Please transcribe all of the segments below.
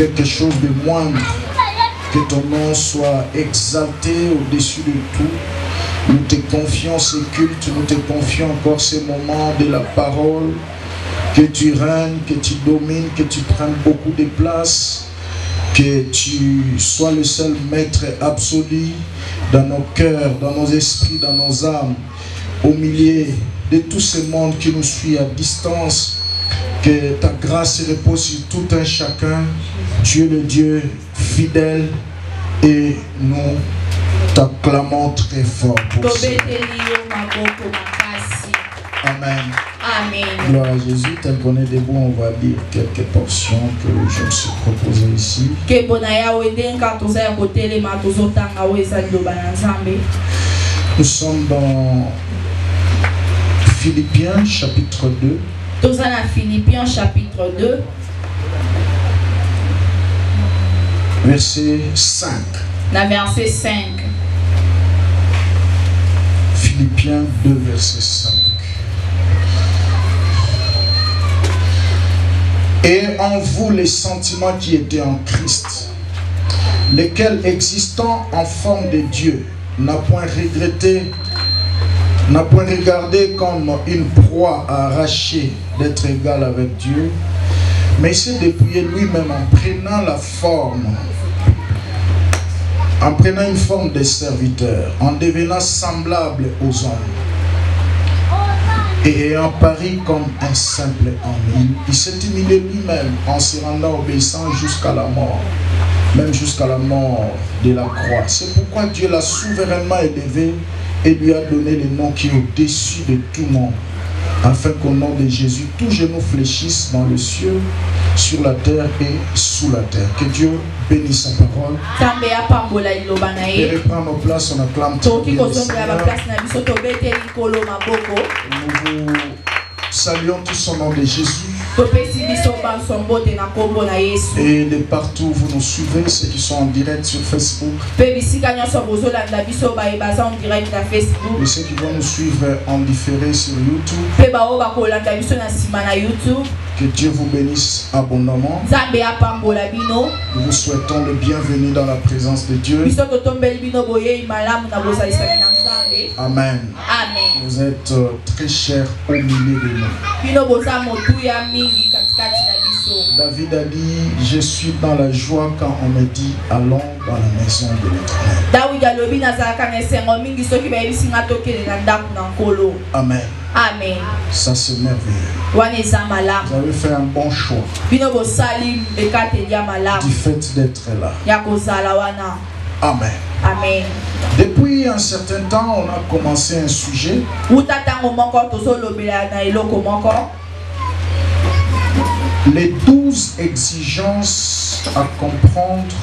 quelque chose de moindre. Que ton nom soit exalté au-dessus de tout. Nous te confions ce culte, nous te confions encore ces moments de la parole. Que tu règnes, que tu domines, que tu prennes beaucoup de place. Que tu sois le seul maître absolu dans nos cœurs, dans nos esprits, dans nos âmes. Au milieu de tout ce monde qui nous suit à distance. Que ta grâce repose sur tout un chacun. Tu es le Dieu fidèle et nous t'acclamons très fort pour ça. Amen. Amen. Gloire à Jésus. Tel qu'on est debout, on va lire quelques portions que je me suis proposé ici. Nous sommes dans Philippiens chapitre 2. Philippiens chapitre 2. Verset 5. Verset 5. Philippiens 2, verset 5. Et en vous les sentiments qui étaient en Christ, lesquels existant en forme de Dieu, n'a point regardé comme une proie à arracher d'être égal avec Dieu, mais il s'est dépouillé lui-même en prenant une forme de serviteur, en devenant semblable aux hommes. Et ayant paru comme un simple homme, il s'est humilié lui-même en se rendant obéissant jusqu'à la mort, même jusqu'à la mort de la croix. C'est pourquoi Dieu l'a souverainement élevé et lui a donné le nom qui est au-dessus de tout nom, afin qu'au nom de Jésus, tout genou fléchisse dans le ciel, sur la terre et sous la terre. Que Dieu bénisse sa parole. Et reprend nos places, on acclame tout le Nous vous saluons tous au nom de Jésus. Et de partout vous nous suivez, ceux qui sont en direct sur Facebook. Et ceux qui vont nous suivre en différé sur YouTube. Que Dieu vous bénisse abondamment. Nous vous souhaitons le bienvenu dans la présence de Dieu. Amen. Vous êtes très chers au milieu de nous. David a dit, je suis dans la joie quand on me dit, allons dans la maison de l'Éternel. Amen. Amen. Ça c'est merveilleux. Vous avez fait un bon choix du fait d'être là. Amen. Amen. Depuis un certain temps, on a commencé un sujet. Les 12 exigences à comprendre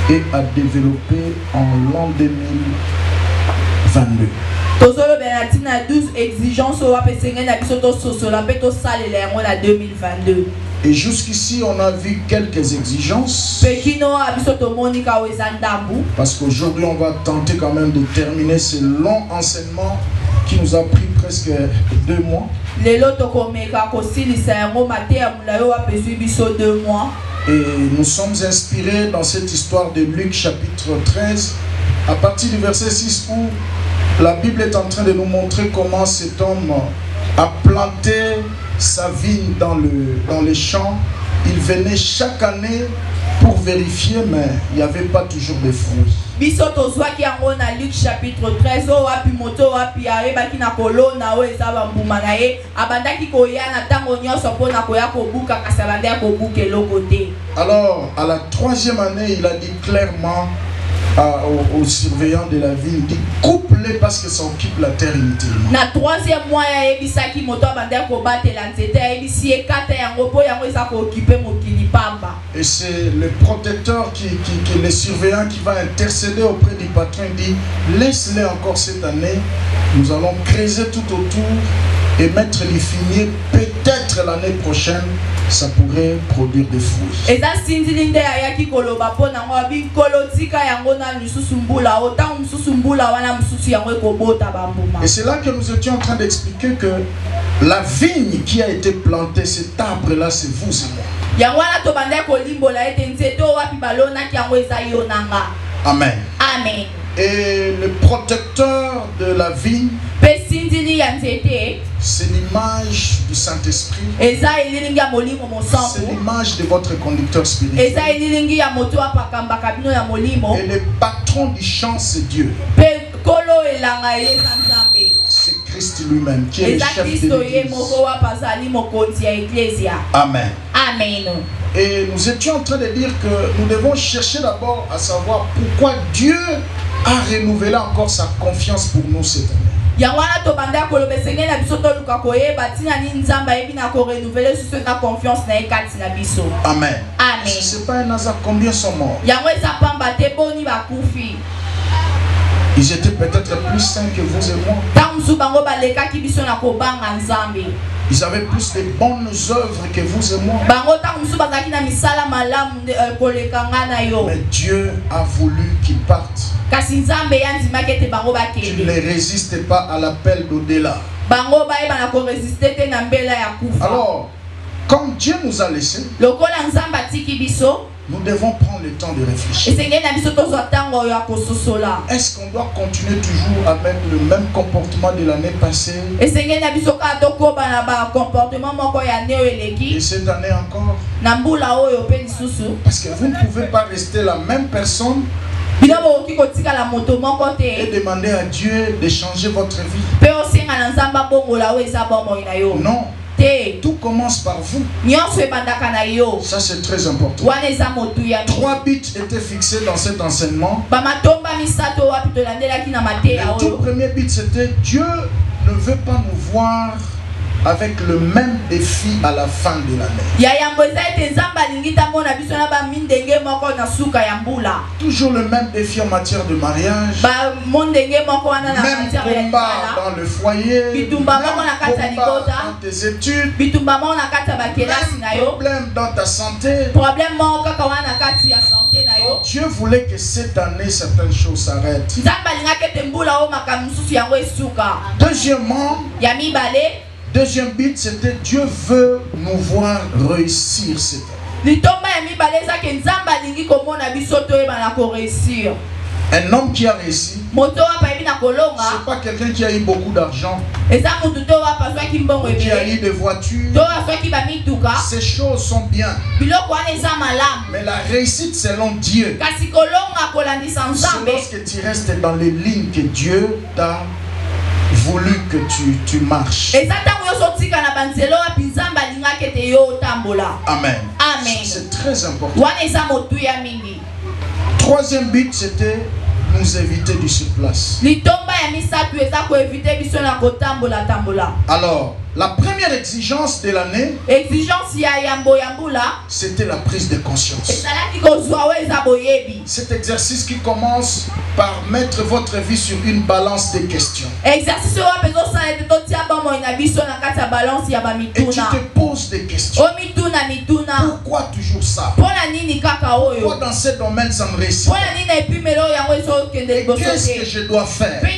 et à développer en l'an 2022. 12 exigences 2022. Et jusqu'ici, on a vu quelques exigences. Parce qu'aujourd'hui, on va tenter quand même de terminer ce long enseignement qui nous a pris presque 2 mois. Et nous sommes inspirés dans cette histoire de Luc chapitre 13, à partir du verset 6 où la Bible est en train de nous montrer comment cet homme a planté sa vigne dans les champs. Il venait chaque année pour vérifier, mais il n'y avait pas toujours de fruits. Luc chapitre 13 alors à la 3e année, il a dit clairement aux surveillants de la ville, il dit coupe-les parce que ça occupe la terre inutilement. Na 3e mois et c'est le protecteur le surveillant qui va intercéder auprès du patron. Il dit laisse-les encore cette année, nous allons creuser tout autour et mettre les fumiers, peut-être l'année prochaine ça pourrait produire des fruits. Et c'est là que nous étions en train d'expliquer que la vigne qui a été plantée, cet arbre là, c'est vous et moi. Amen. Amen. Et le protecteur de la vigne, c'est l'image du Saint-Esprit. C'est l'image de votre conducteur spirituel. Et le patron du champ, c'est Dieu. C'est Christ lui-même qui est le chef de l'Église. Amen. Amen. Et nous étions en train de dire que nous devons chercher d'abord à savoir pourquoi Dieu a renouvelé encore sa confiance pour nous cette année. Amen. Amen. Ce n'est pas un hasard, combien sont morts? Ils étaient peut-être plus saints que vous et moi. Ils avaient plus de bonnes œuvres que vous et moi. Mais Dieu a voulu qu'ils partent. Tu ne résistes pas à l'appel d'au-delà. Alors, comme Dieu nous a laissés, nous devons prendre le temps de réfléchir. Est-ce qu'on doit continuer toujours avec le même comportement de l'année passée? Et cette année encore? Parce que vous ne pouvez pas rester la même personne et demander à Dieu de changer votre vie. Non. Tout commence par vous. Ça c'est très important. 3 buts étaient fixés dans cet enseignement. Le tout premier but c'était Dieu ne veut pas nous voir avec le même défi à la fin de l'année. Toujours le même défi en matière de mariage. Même combat dans le foyer. Même combat dans tes études. Même problème dans ta santé. Dieu voulait que cette année certaines choses s'arrêtent. Deuxième but, c'était Dieu veut nous voir réussir cette année. Un homme qui a réussi, c'est pas quelqu'un qui a eu beaucoup d'argent, qui a eu des voitures. Ces choses sont bien. Mais la réussite selon Dieu, c'est lorsque tu restes dans les lignes que Dieu t'a voulu que tu marches. Amen. C'est très important. Troisième but, c'était nous éviter du surplace. Alors, la première exigence de l'année, c'était la prise de conscience. Cet exercice qui commence par mettre votre vie sur une balance de questions. Et tu te poses des questions. Pourquoi toujours ça? Pourquoi dans ce domaine ça me réussit? Qu'est-ce que je dois faire pour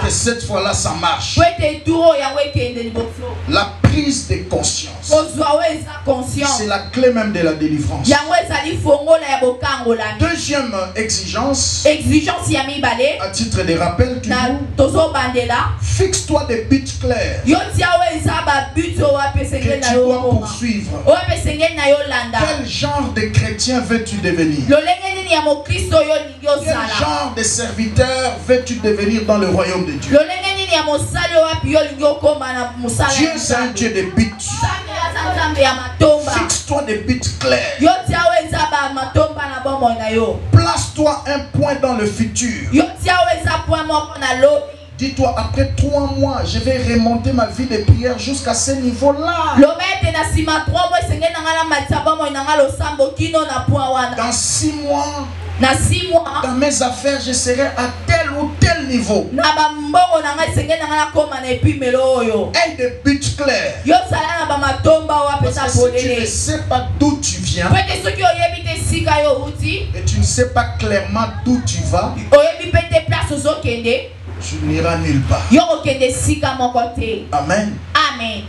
que cette fois-là ça marche? La prise de conscience, c'est la clé même de la délivrance. Deuxième exigence, à titre de rappel, fixe-toi des buts clairs que tu dois poursuivre. Quel genre de chrétien veux-tu devenir? Quel genre de serviteur veux-tu devenir dans le royaume de Dieu? Dieu c'est un Dieu de buts. Fixe-toi des buts clairs. Place-toi un point dans le futur. Dis-toi, après 3 mois, je vais remonter ma vie de prière jusqu'à ce niveau-là. Dans 6 mois, dans mes affaires, je serai à tel ou tel niveau. Aie des buts clairs. Parce que si tu ne sais pas d'où tu viens, et tu ne sais pas clairement d'où tu vas, tu n'iras nulle part. Amen. Amen.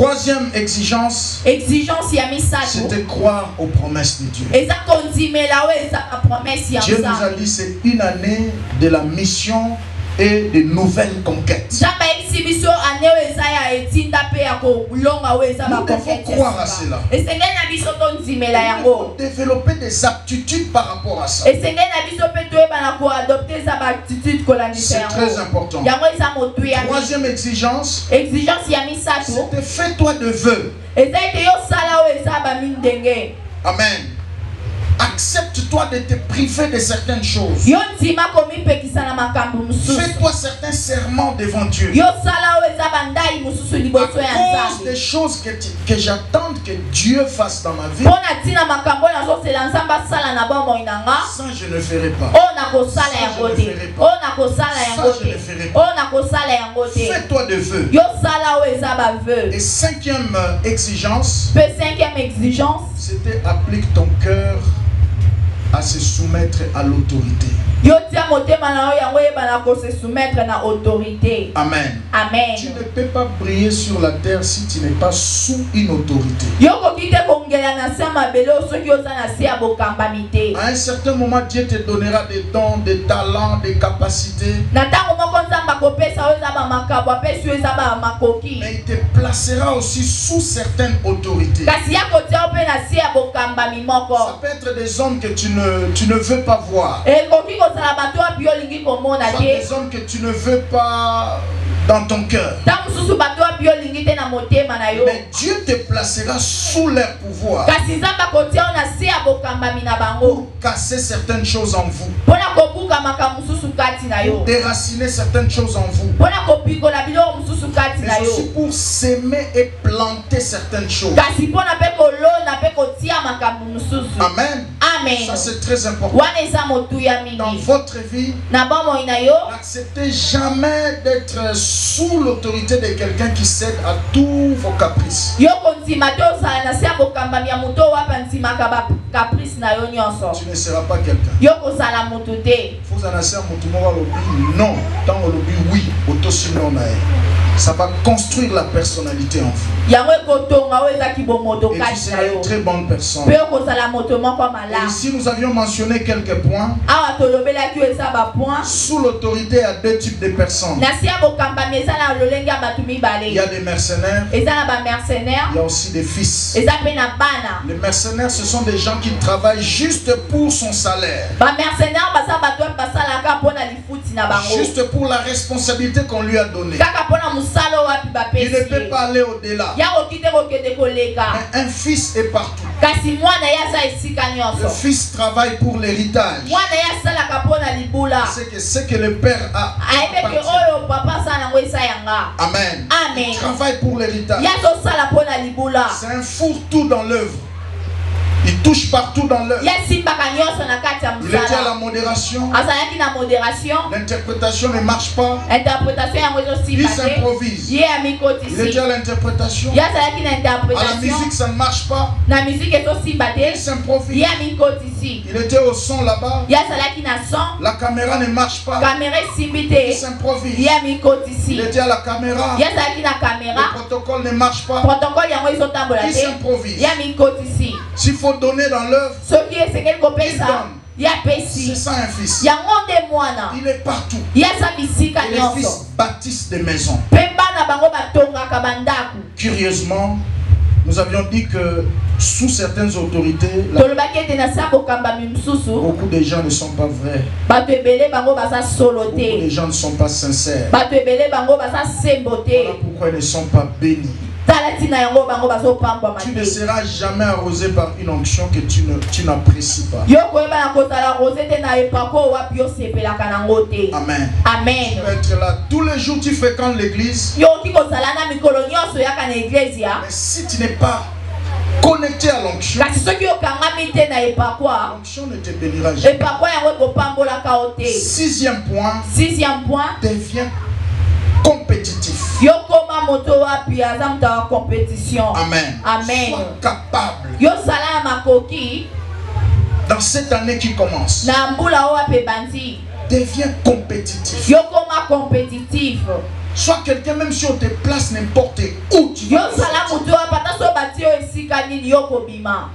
Troisième exigence, Exigence ya misato. c'est de croire aux promesses de Dieu. Eza kondimela o eza ba promesse ya Dieu nous a Nzambe. dit c'est une année de la mission et de nouvelles conquêtes. Nzambe exhibition ane o eza ya etinda pe ya kolonga o eza ba Nous devons conquête. croire à cela. Esengeli na biso tondimela Nous yango. devons développer des aptitudes par rapport à ça. Esengeli na biso pe toyebana ko adopter eza ba attitude kolandisa C'est yango. très important. Yango eza motu ya Troisième exigence, exigence ya misato. c'est de fais-toi de vœux. Eza ete yo sala o eza ba mindenge. Amen. Accepte-toi de te priver de certaines choses. Yo ndima komi pekisa na makambo mususu. Fais-toi certains serments devant Dieu. Yo sala o eza bandai mususu À liboso ya cause Nzambe. des choses que j'attends que Dieu fasse dans ma vie, Pona tina makambo na zo sela Nzambe sala na bomoi nanga. ça je ne ferai pas. O na kosala yango te. O na kosala yango Ça, je te. ne ferai O na kosala yango te. Fais-toi de vœux. Yo sala o eza ba vœu. Et cinquième exigence, Pe cinquième exigence. c'était applique ton cœur à se soumettre à l'autorité. Yo tia motema na yo yango yebana ko se soumettre na autorité. Amen. Amen. Tu ne peux pas briller sur la terre si tu n'es pas sous une autorité. Yo kokite kongela na se mabele soki oza na se ya bokambamite. À un certain moment, Dieu te donnera des dons, des talents, des capacités. Na tango moko Nzambe akopesa yo eza ba makabo apesi yo eza ba makoki. Mais il te placera aussi sous certaines autorités. Kasi ya kotia yo pe na se ya bokambami moko. Ça peut être des hommes que tu ne veux pas voir. Ekoki kozala bato wapi yo olingi komona Soit te. des hommes que tu ne veux pas dans ton cœur. Ta mosusu bato wapi yo olingi te na motema na yo. Mais Dieu te placera sous leur pouvoir Kasi Nzambe akotia yo na se ya bokambami na bango. pour casser certaines choses en vous, Mpona kobuka makambo mosusu kati na yo. déraciner certaines choses en vous, Mpona kopikola biloko mosusu kati na mais yo. aussi pour s'aimer et planter certaines choses. Kasi mpona pe kolona pe kotia makambo mosusu. Amen. Amen. Ça c'est très important. Wana eza motu ya Dans mingi. votre vie, Na bomoi na yo. n'acceptez jamais d'être sous l'autorité de quelqu'un qui cède à tous vos caprices. Yo kondima te ozala na se ya bokambami ya moto oyo apanzimaka ba caprice na yo nyonso. Tu ne seras pas quelqu'un. Yo kozala motu te. Vous en avez un non, tant au lobby oui, auto-sinon ça va construire la personnalité en vous. Yango ekotonga oyo eza kibomoto Et tu kati na seras une yo. très bonne personne. Pe okozala moto moko Et malamu. ici nous avions mentionné quelques points. Awa tolobelaki oyo eza ba point. Sous l'autorité, il y a deux types de personnes. Na se ya bokambami eza na lolenge ya bato Il y mibale. a des mercenaires, Eza na ba mercenaire. il y a aussi des fils. Eza pe na bana. Les mercenaires, ce sont des gens qui travaillent juste pour son salaire, Ba mercenaire baza bato oyo basalaka mpona lifuti na bango. juste pour la responsabilité qu'on lui a donnée. Kaka mpona mosala oyo wapi Il ne bapesi peut ye. pas aller au-delà. Ya koki te kokende koleka. Mais un fils est partout. Kasi mwana ye aza esika Le nyonso. fils travaille pour l'héritage. Mwana ye asalaka mpona libula. C'est que ce que le père a. Ayebeke appartient. oyo papa asala yango esa yanga. Amen. Amen. Il travaille pour l'héritage. Ye azosala mpona libula. C'est un fourre-tout dans l'œuvre. Il touche partout dans l'œuvre. Ye asimbaka nyonso na kati ya Il est à la mosala. modération. Azalaki na modération. L'interprétation ne marche pas. Interprétation yango Il ezosimba te. s'improvise. Ye Il est amikotisi. à l'interprétation. Ye azalaki na À la interprétation. musique, ça ne marche pas. Na musique ezosimba Il te. s'improvise. Ye amikotisi. Il était au son là-bas. Ye azalaki na son. La caméra ne marche pas. Kamera esimbi Il te. s'improvise. Ye Il amikotisi. était à la caméra. Ye azalaki na kamera. Le protocole ne marche pas. Protocole yango ezotambola Il te. s'improvise. Ye amikotisi. S'il faut donner dans l'œuvre, Soki esengeli kopesa. Ye c'est apesi. ça un fils. Yango nde mwana. Il est partout. Ye aza bisika Et les nyonso. fils bâtissent des maisons. Mpe bana bango batongaka bandako. Curieusement, nous avions dit que sous certaines autorités, Tolobaki ete na se ya bokambami mosusu. beaucoup de gens ne sont pas vrais. Bato ebele bango baza solo Beaucoup de te. gens ne sont pas sincères. Bato ebele bango baza sembo Voilà te. pourquoi ils ne sont pas bénis. Tala tina yango bango bazopambwama Tu ne te. seras jamais arrosé par une onction que tu n'apprécies pas. Yo koyeba na kozala rose te na epako wapi osepelaka nango te. Amen. Amen. Tu peux être là tous les jours, tu fréquentes l'église. Yo oki kozala na mikolo nyonso yaka na eglezia. Mais si tu n'es pas connecté à l'onction, Kasi soki okangami te na epakwa, l'onction ne te bénira jamais. epakwa yango ekopambolaka yo te. Sixième point, Sixième point, deviens compétitif. yo koma moto wapi aza moto ya compétition. Amen. Amen. Sois capable Yo sala na makoki dans cette année qui commence. na mbula oyo wapi ebandi. Deviens compétitif. Yo koma compétitif. Sois quelqu'un, même si on te place n'importe où tu vas.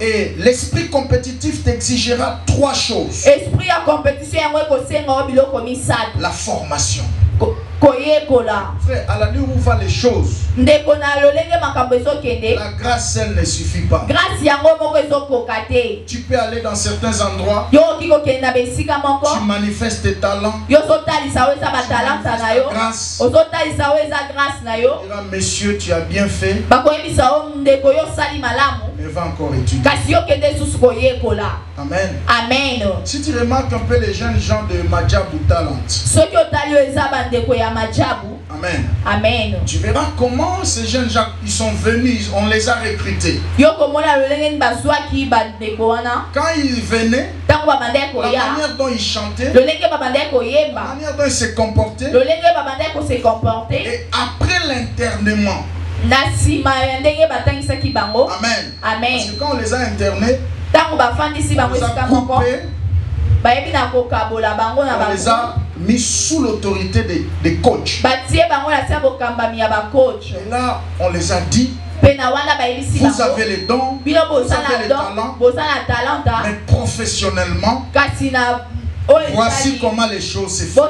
Et l'esprit compétitif t'exigera 3 choses. La formation. Frère, à l'allure où va les choses, la grâce, elle ne suffit pas. Tu peux aller dans certains endroits, tu manifestes tes talents, tu manifestes ta grâce. Monsieur, tu as bien fait, mais va encore étudier. Amen. Amen. Si tu remarques un peu les jeunes gens de Madjabou Talent, amen. Amen. Tu verras comment ces jeunes gens, ils sont venus, on les a recrutés. Quand ils venaient, la manière dont ils chantaient, la manière dont ils se comportaient, et après l'internement, amen. Amen. Parce que quand on les a internés, on les a coupés, on les a mis sous l'autorité des coachs. Et là, on les a dit, vous avez les dons, vous avez les talents, mais professionnellement, voici comment les choses se font.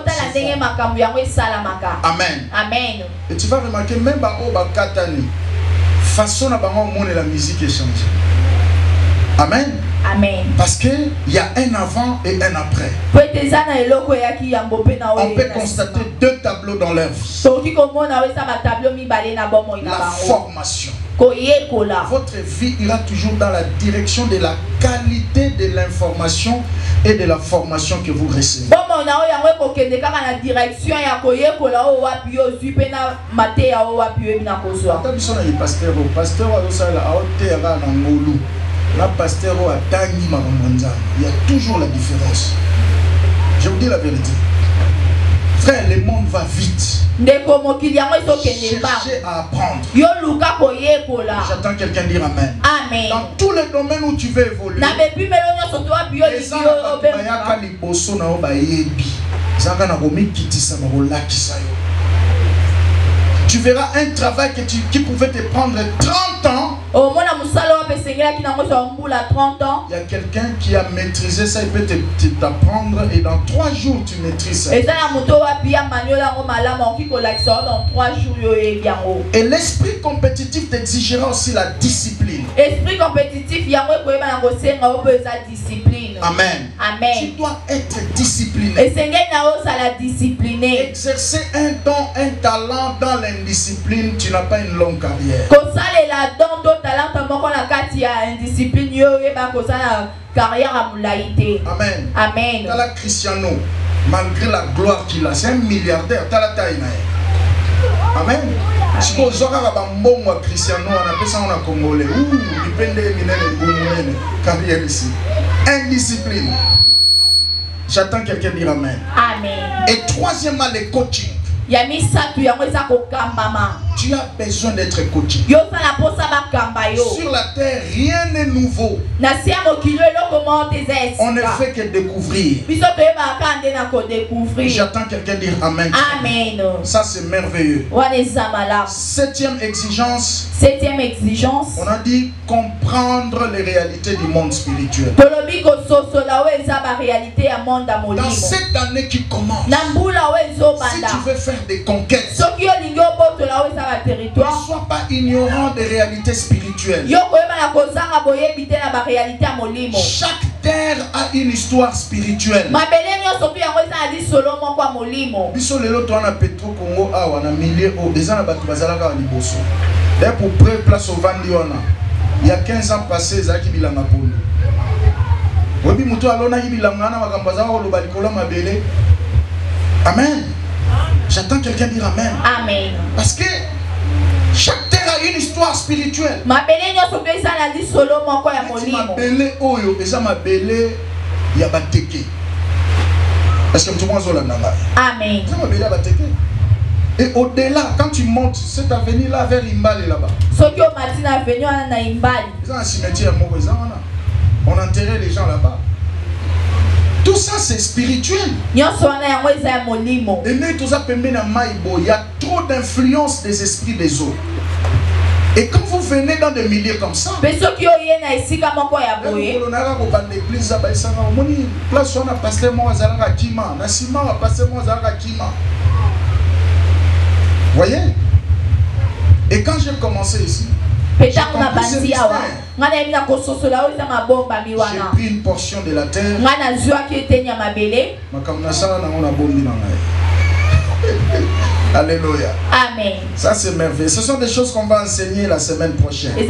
Amen. Amen. Et tu vas remarquer, même au Bakatani, façon à la musique est changée. Amen. Amen. Parce qu'il y a un avant et un après. On peut constater 2 tableaux dans l'œuvre. La formation. Votre vie ira toujours dans la direction de la qualité de l'information et de la formation que vous recevez. La pasteur a Tangi Maramanza. Il y a toujours la différence. Je vous dis la vérité. Frère, le monde va vite. Cherchez à apprendre. J'attends quelqu'un dire amen. Amen. Dans tous les domaines où tu veux évoluer, tu verras un travail qui pouvait te prendre 30 ans. Il y a quelqu'un qui a maîtrisé ça, il peut t'apprendre et dans 3 jours tu maîtrises ça. Et l'esprit compétitif t'exigera aussi la discipline. Amen. Amen. Tu dois être discipliné. Exercer un don, un talent dans l'indiscipline, tu n'as pas une longue carrière. Amen. Amen. Dans la Cristiano, malgré la gloire qu'il a, c'est un milliardaire. Amen. Si vous avez un bon Cristiano, on appelle ça un Congolais. Carrière ici. Indiscipline. J'attends quelqu'un dire amen. Amen. Et troisièmement, le coaching. Tu as besoin d'être coaché. Sur la terre, rien n'est nouveau. On ne fait que découvrir. J'attends quelqu'un dire amen. Amen. Ça c'est merveilleux. 7e exigence. 7e exigence. On a dit comprendre les réalités du monde spirituel. Dans cette année qui commence, si tu veux faire des conquêtes, ne sois pas ignorant des réalités spirituelles. Chaque terre a une histoire spirituelle. Pour près place au Vandiona, il y a 15 ans passés, Zaki Bilanga Polo. Amen. J'attends quelqu'un dire amen. Amen. Parce que chaque terre a une histoire spirituelle. Est-ce que tu vois Amen. Et au-delà, quand tu montes cette avenue-là vers Imbali là-bas, ils ont un cimetière, on enterrait les gens là-bas. Tout ça c'est spirituel. Et nous, il y a trop d'influence des esprits des autres. Et quand vous venez dans des milieux comme ça, voyez? Et quand j'ai commencé ici, j'ai pris une portion de la terre. Alléluia. Amen. Ça c'est merveilleux. Ce sont des choses qu'on va enseigner la semaine prochaine. Tu ne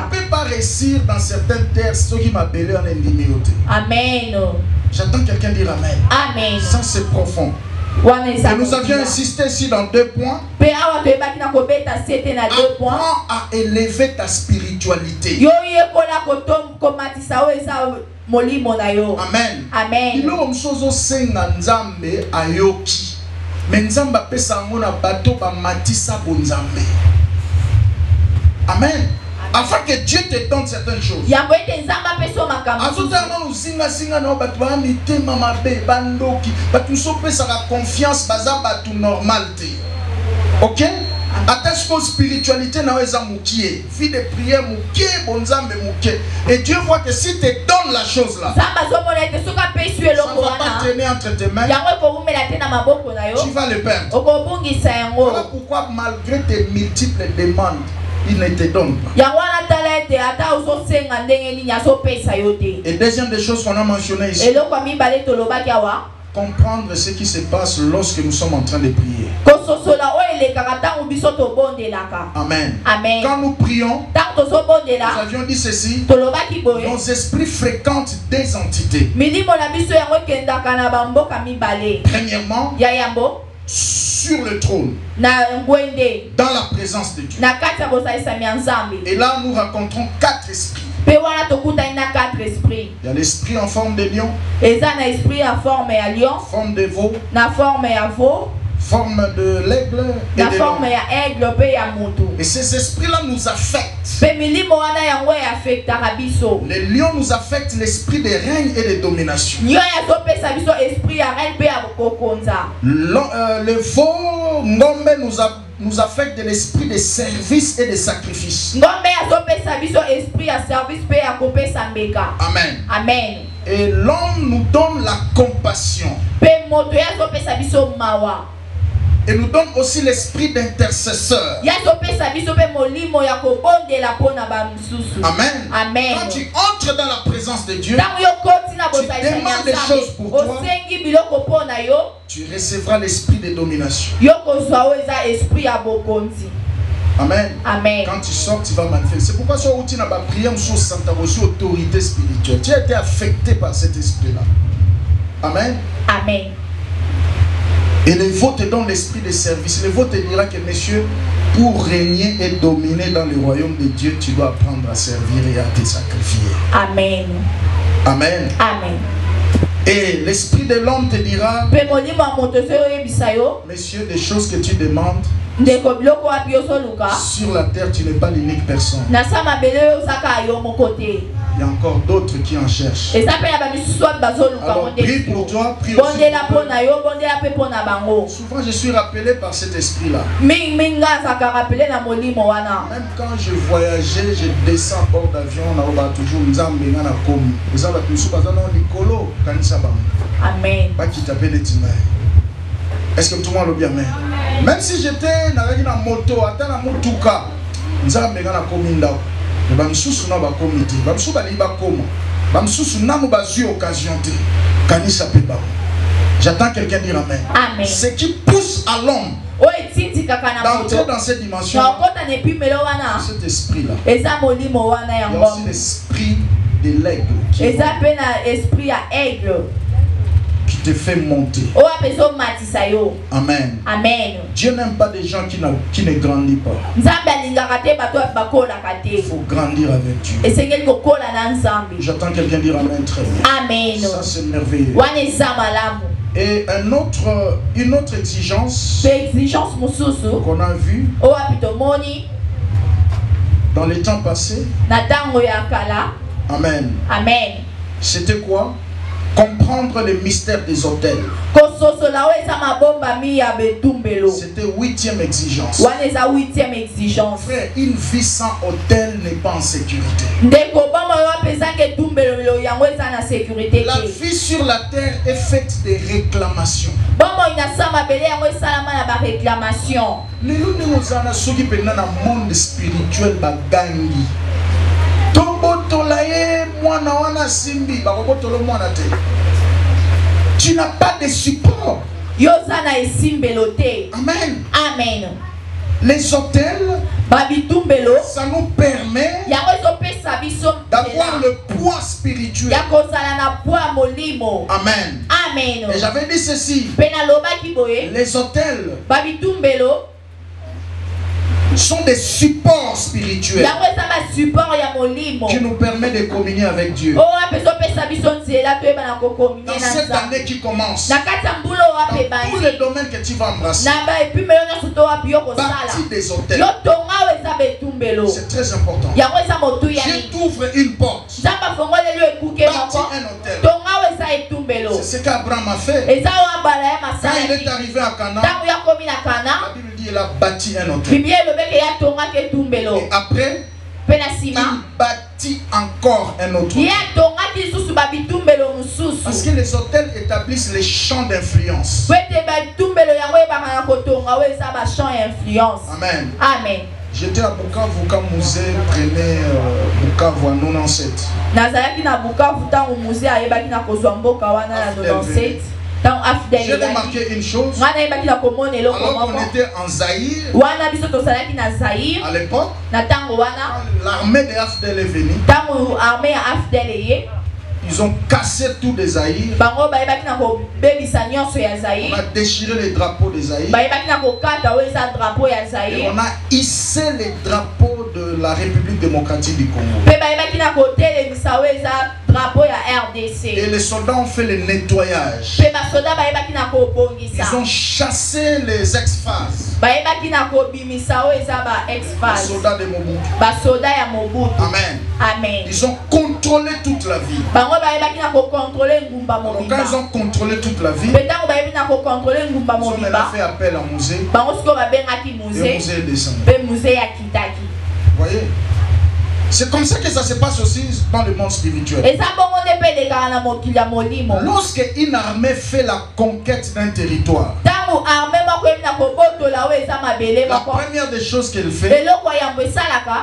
peux pas réussir dans certaines terres ceux qui m'appellent en indimioté. Amen. J'attends quelqu'un dire amen. Amen. Ça c'est profond. Et nous avions insisté ici dans 2 points. Apprends à élever ta spiritualité. Amen. Amen. Amen. Afin que Dieu te donne certaines choses. Ok? Attention, spiritualité n'a pas moukié. Vie de prière moukié, bonzambe moukié. Et Dieu voit que si tu donnes la chose là, ça ne va pas tenir entre tes mains. Tu vas le perdre. Voilà pourquoi malgré tes multiples demandes, il ne te donne pas. Et deuxième des choses qu'on a mentionné ici, comprendre ce qui se passe lorsque nous sommes en train de prier. Amen. Amen. Quand nous prions, nous avions dit ceci, nos esprits fréquentent des entités. Premièrement, sur le trône, dans la présence de Dieu. Et là nous rencontrons 4 esprits. Il y a l'esprit en forme de lion, forme de veau, forme de l'aigle et de l'homme. Et ces esprits-là nous affectent. Les lions nous affectent l'esprit de règne et de domination. Le veau, ngombe nous affecte de l'esprit de service et de sacrifice. Amen. Amen. Et l'homme nous donne la compassion. Et nous donne aussi l'esprit d'intercesseur. Amen. Amen. Quand tu entres dans la présence de Dieu, tu demandes des choses pour toi, tu recevras l'esprit de domination. Amen. Amen. Quand tu sors, tu vas manifester. C'est pourquoi sur tu n'as pas prié sur Santa Rosu, autorité spirituelle. Tu as été affecté par cet esprit-là. Amen. Amen. Et le veau te donne l'esprit de service. Le veau te dira que, monsieur, pour régner et dominer dans le royaume de Dieu, tu dois apprendre à servir et à te sacrifier. Amen. Amen. Amen. Et l'esprit de l'homme te dira, monsieur, des choses que tu demandes, sur la terre, tu n'es pas l'unique personne. Il y a encore d'autres qui en cherchent. Alors, prie pour toi, prie aussi pour eux. Souvent, je suis rappelé par cet esprit-là. Même quand je voyageais, je descends à bord d'avion, on a toujours Amen. Est-ce que tout le monde le bien? Même si j'étais dans la moto, dans la motuka, j'attends quelqu'un dire amen. Amen. Ce qui pousse à l'homme d'entrer dans cette dimension, cet esprit-là. Il y a aussi l'esprit de l'aigle qui te fait monter. Amen. Amen. Dieu n'aime pas des gens qui ne grandissent pas. Il faut grandir avec Dieu. J'attends quelqu'un dire amen très bien. Amen. Ça c'est merveilleux. Et une autre exigence qu'on a vue dans les temps passés. Amen. Amen. Amen. C'était quoi? Comprendre les mystères des autels. C'était 8e exigence. Frère, une vie sans autel n'est pas en sécurité. La vie sur la terre est faite de réclamations. Le monde spirituel bagangi. Tu n'as pas de support. Amen. Amen. Les autels, ça nous permet d'avoir le poids spirituel. Amen. Amen. Et j'avais dit ceci. Les autels sont des supports spirituels qui nous permettent de communier avec Dieu. Dans cette année qui commence, dans tous les domaines que tu vas embrasser, bâtis des hôtels. C'est très important. Dieu t'ouvre une porte. Bâtis un hôtel. C'est ce qu'Abraham a fait. Quand il est arrivé à Canaan, la Bible dit qu'il a bâti un hôtel. Et après, il bâtit encore un autre. Parce que les hôtels établissent les champs d'influence. Amen. Amen. J'étais à Bukavu quand Musée prenait Bukavu en 97. J'ai remarqué une chose. Alors qu'on était en Zaïre, à l'époque, l'armée de Afdel est venue. Ils ont cassé tout des Zaïre. On a déchiré les drapeaux des Zaïre. Et on a hissé les drapeaux de la République démocratique du Congo. Et les soldats ont fait le nettoyage. Ils ont chassé les ex-phases. Les soldats de Mobutu. Amen. Amen. Ils ont contrôlé toute la ville. Donc quand ils ont contrôlé toute la ville, ils ont maintenant fait appel à Musée. Et Musée est descendu. Vous voyez? C'est comme ça que ça se passe aussi dans le monde spirituel. Lorsque une armée fait la conquête d'un territoire, la première des choses qu'elle fait, il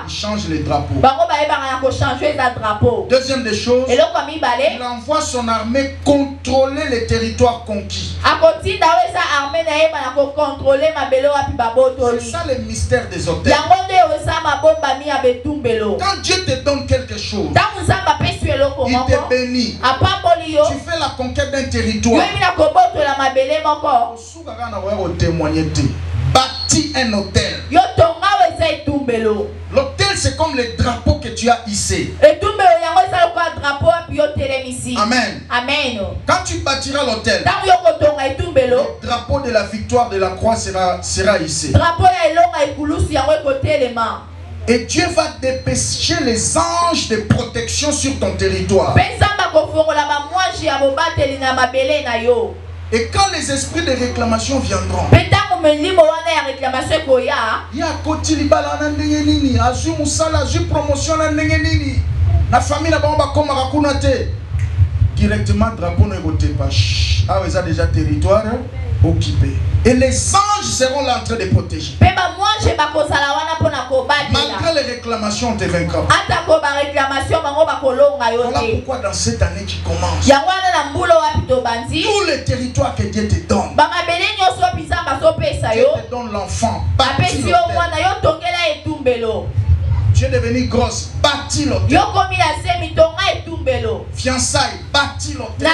change les drapeaux. Deuxième des choses, il envoie son armée contrôler les territoires conquis. C'est ça le mystère des hôtels. Quand Dieu te donne quelque chose, il te bénit. Tu fais la conquête d'un territoire. Bâtis un hôtel. L'hôtel, c'est comme les drapeaux que tu as hissés. Amen. Amen. Quand tu bâtiras l'hôtel, le drapeau de la victoire de la croix sera hissé. Et Dieu va dépêcher les anges de protection sur ton territoire. Et quand les esprits de réclamation viendront, il y a Kotilibala Nandengeni, Azu Moussala, Azu Promotion Nandengeni, la famille n'a pas comme Rakunate. Directement, drapeau ne vote pas. Ah, ils ont déjà territoire occupé. Et les anges seront là en train de protéger. Malgré les réclamations, on te vaincra. Voilà pourquoi dans cette année qui commence, tous les territoires que Dieu te donne, Dieu te donne l'enfant. Tu es devenu grosse, bâtis l'hôtel. Fiançailles, bâtis l'hôtel.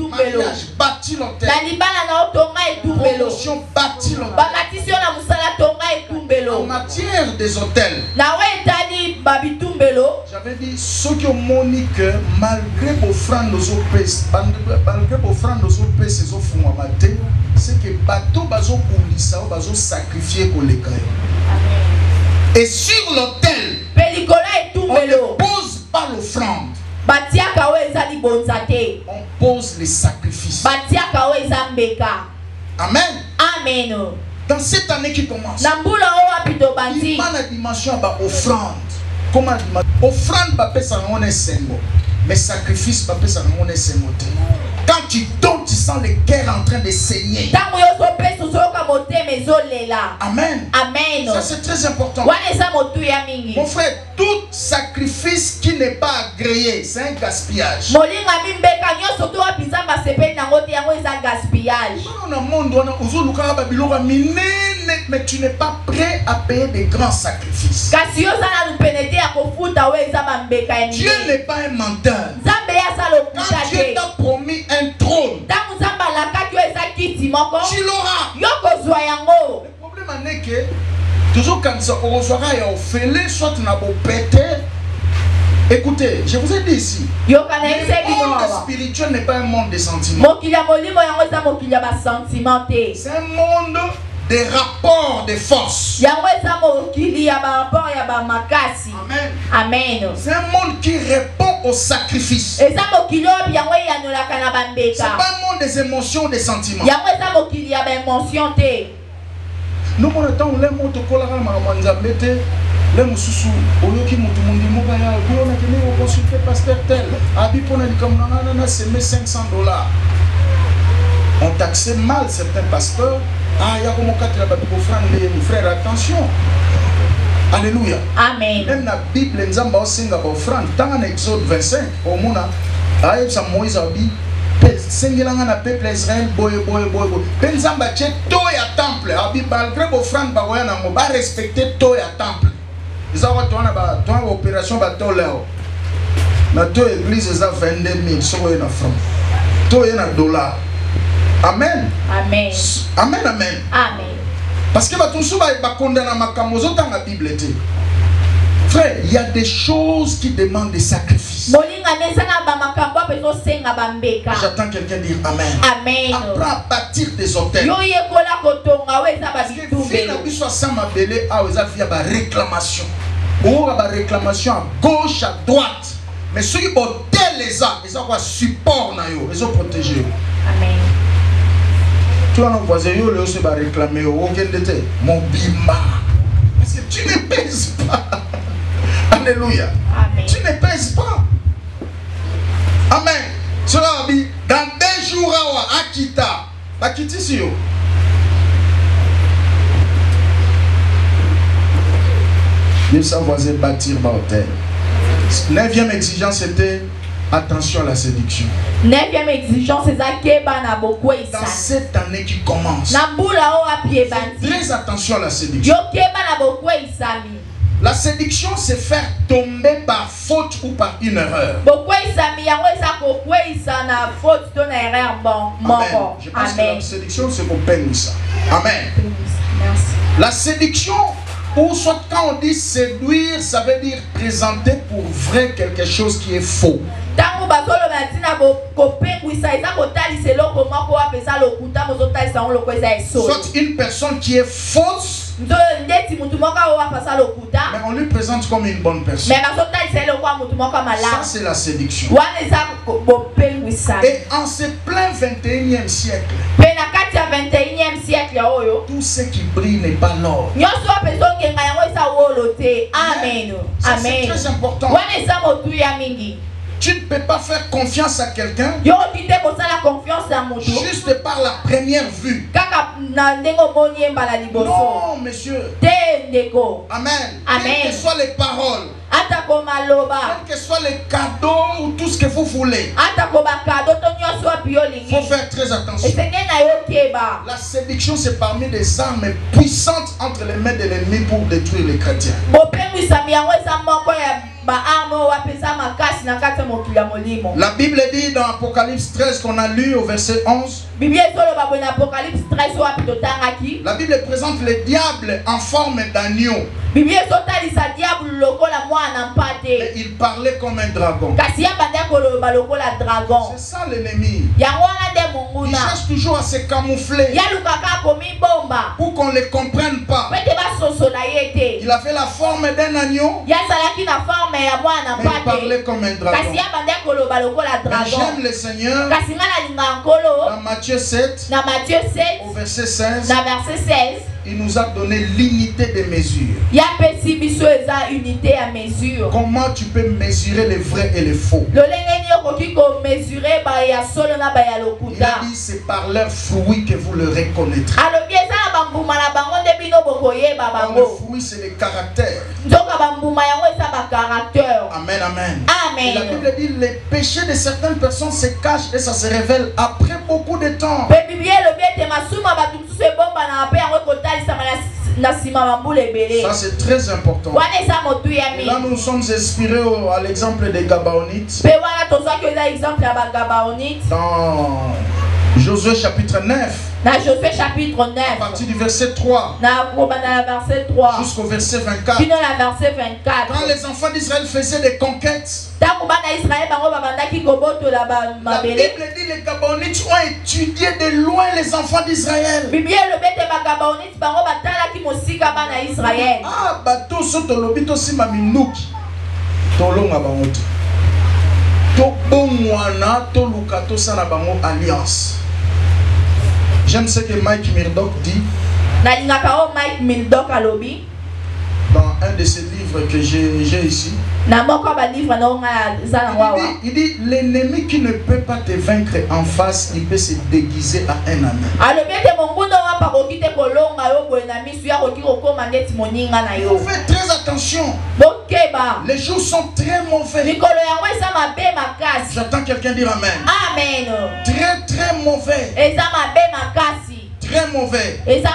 Mariage, bâtis l'hôtel. Promotion, bâtis l'hôtel. En matière des hôtels, j'avais dit ceux qui ont monique malgré vos offrandes ces offrandes, c'est que bateau bazo koulisa bazo sacrifier pour les créer. Et sur l'autel, on ne pose pas l'offrande. On pose les sacrifices. Amen. Amen. Dans cette année qui commence, il y a une dimension d'offrande. Comment offrande, on est symbole. Mais sacrifice, on est symbole. Quand tu donnes, tu sens le cœur en train de saigner. Amen. Amen. Ça c'est très important. Mon frère, tout sacrifice qui n'est pas agréé, c'est un gaspillage. Mais tu n'es pas prêt à payer des grands sacrifices. Dieu n'est pas un menteur. Quand Dieu t'a promis un trône, tu l'auras. Le problème est que toujours quand ça reçoira et fait soit tu n'as pas pété. Écoutez, je vous ai dit ici, le monde spirituel n'est pas un monde de sentiments. C'est un monde des rapports de force. Amen. Amen. C'est un monde qui répond au sacrifice. C'est pas un monde des émotions, des sentiments. Nous, on attend les mots de Kolara Mamanzabete, les Moussousou, Oyoki Moutumundi Mobaya, on a tenu au consulter pasteur tel, Abipona dit comme nanana, c'est mes $500. On taxait mal certains pasteurs. Ah, il y a comme 4 frères, attention. Alléluia. Amen. Même la Bible, nous avons aussi une offrande. Dans l'Exode 25, au monde, Moïse a dit, Sengilanga na peuple Israël boy. Penzamba che to ya temple. Abi malgré offrande ba na mo ba respecter to ya temple. Izawa to na ba to opération ba to leo. Na to église za 22 000 so na franc. To ya na dollar. Amen. Amen. Amen, amen. Amen. Parce que batunsu ba condamna makambo zo tanga Bible te. Frère, il y a des choses qui demandent des sacrifices. J'attends quelqu'un dire Amen. Amen. Apprends à bâtir des hôtels. Parce que réclamation. Réclamation à gauche, à droite. Mais ceux qui ont les arbres, ils ont support, ils ont protégé. Amen. Tu vas nous voisin, ils ont réclamé. Mon bima. Parce que tu ne pèses pas. Alléluia. Amen. Tu ne pèses pas. Amen. Cela dit, dans 2 jours à Akita. Akita ici. Nous sommes voisins bâtir hôtel. 9e exigence c'était attention à la séduction. 9e exigence c'est ça que bana beaucoup ça. Dans cette année qui commence. Très attention à la séduction. La séduction, c'est faire tomber par faute ou par une erreur. Amen. Je pense que la séduction, c'est pour peine ça. Amen. Merci. La séduction, ou soit quand on dit séduire, ça veut dire présenter pour vrai quelque chose qui est faux. Soit une personne qui est fausse, mais on lui présente comme une bonne personne. Ça c'est la séduction. Et en ce plein 21e siècle, tout ce qui brille n'est pas l'or. Amen. Ça c'est très important. Tu ne peux pas faire confiance à quelqu'un juste par la première vue. Non, monsieur. Amen. Quelles que soient les paroles, quels que soient les cadeaux ou tout ce que vous voulez, il faut faire très attention. La séduction, c'est parmi les armes puissantes entre les mains de l'ennemi pour détruire les chrétiens. La Bible dit dans Apocalypse 13 qu'on a lu au verset 11. La Bible présente le diable en forme d'agneau. Mais il parlait comme un dragon. C'est ça l'ennemi. Ils cherchent toujours à se camoufler pour qu'on ne les comprenne pas. Il avait la forme d'un agneau, mais il parlait comme un dragon. Mais j'aime le Seigneur. Dans Matthieu 7, au verset 16, il nous a donné l'unité de mesure. Comment tu peux mesurer les vrais et les faux? Il a dit c'est par leurs fruits que vous le reconnaîtrez. Le fruit c'est le caractère. Amen, amen. Et la Bible dit les péchés de certaines personnes se cachent et ça se révèle après beaucoup de temps. Ça c'est très important. Et là nous sommes inspirés à l'exemple des Gabaonites. Dans Josué chapitre 9. À partir du verset 3 jusqu'au verset 24. Quand les enfants d'Israël faisaient des conquêtes, la Bible dit les Gabaonites ont étudié de loin les enfants d'Israël. Ah, bateau soto lobito sima minuki. Tolonga bangote. To bongwana to lukato sana bango alliance. J'aime ce que Mike Murdock dit dans un de ses livres que j'ai ici. Il dit l'ennemi qui ne peut pas te vaincre en face, il peut se déguiser à un ami. Vous faites très attention. Les jours sont très mauvais. J'entends quelqu'un dire amen. Amen. Très très mauvais. Très mauvais. Et dans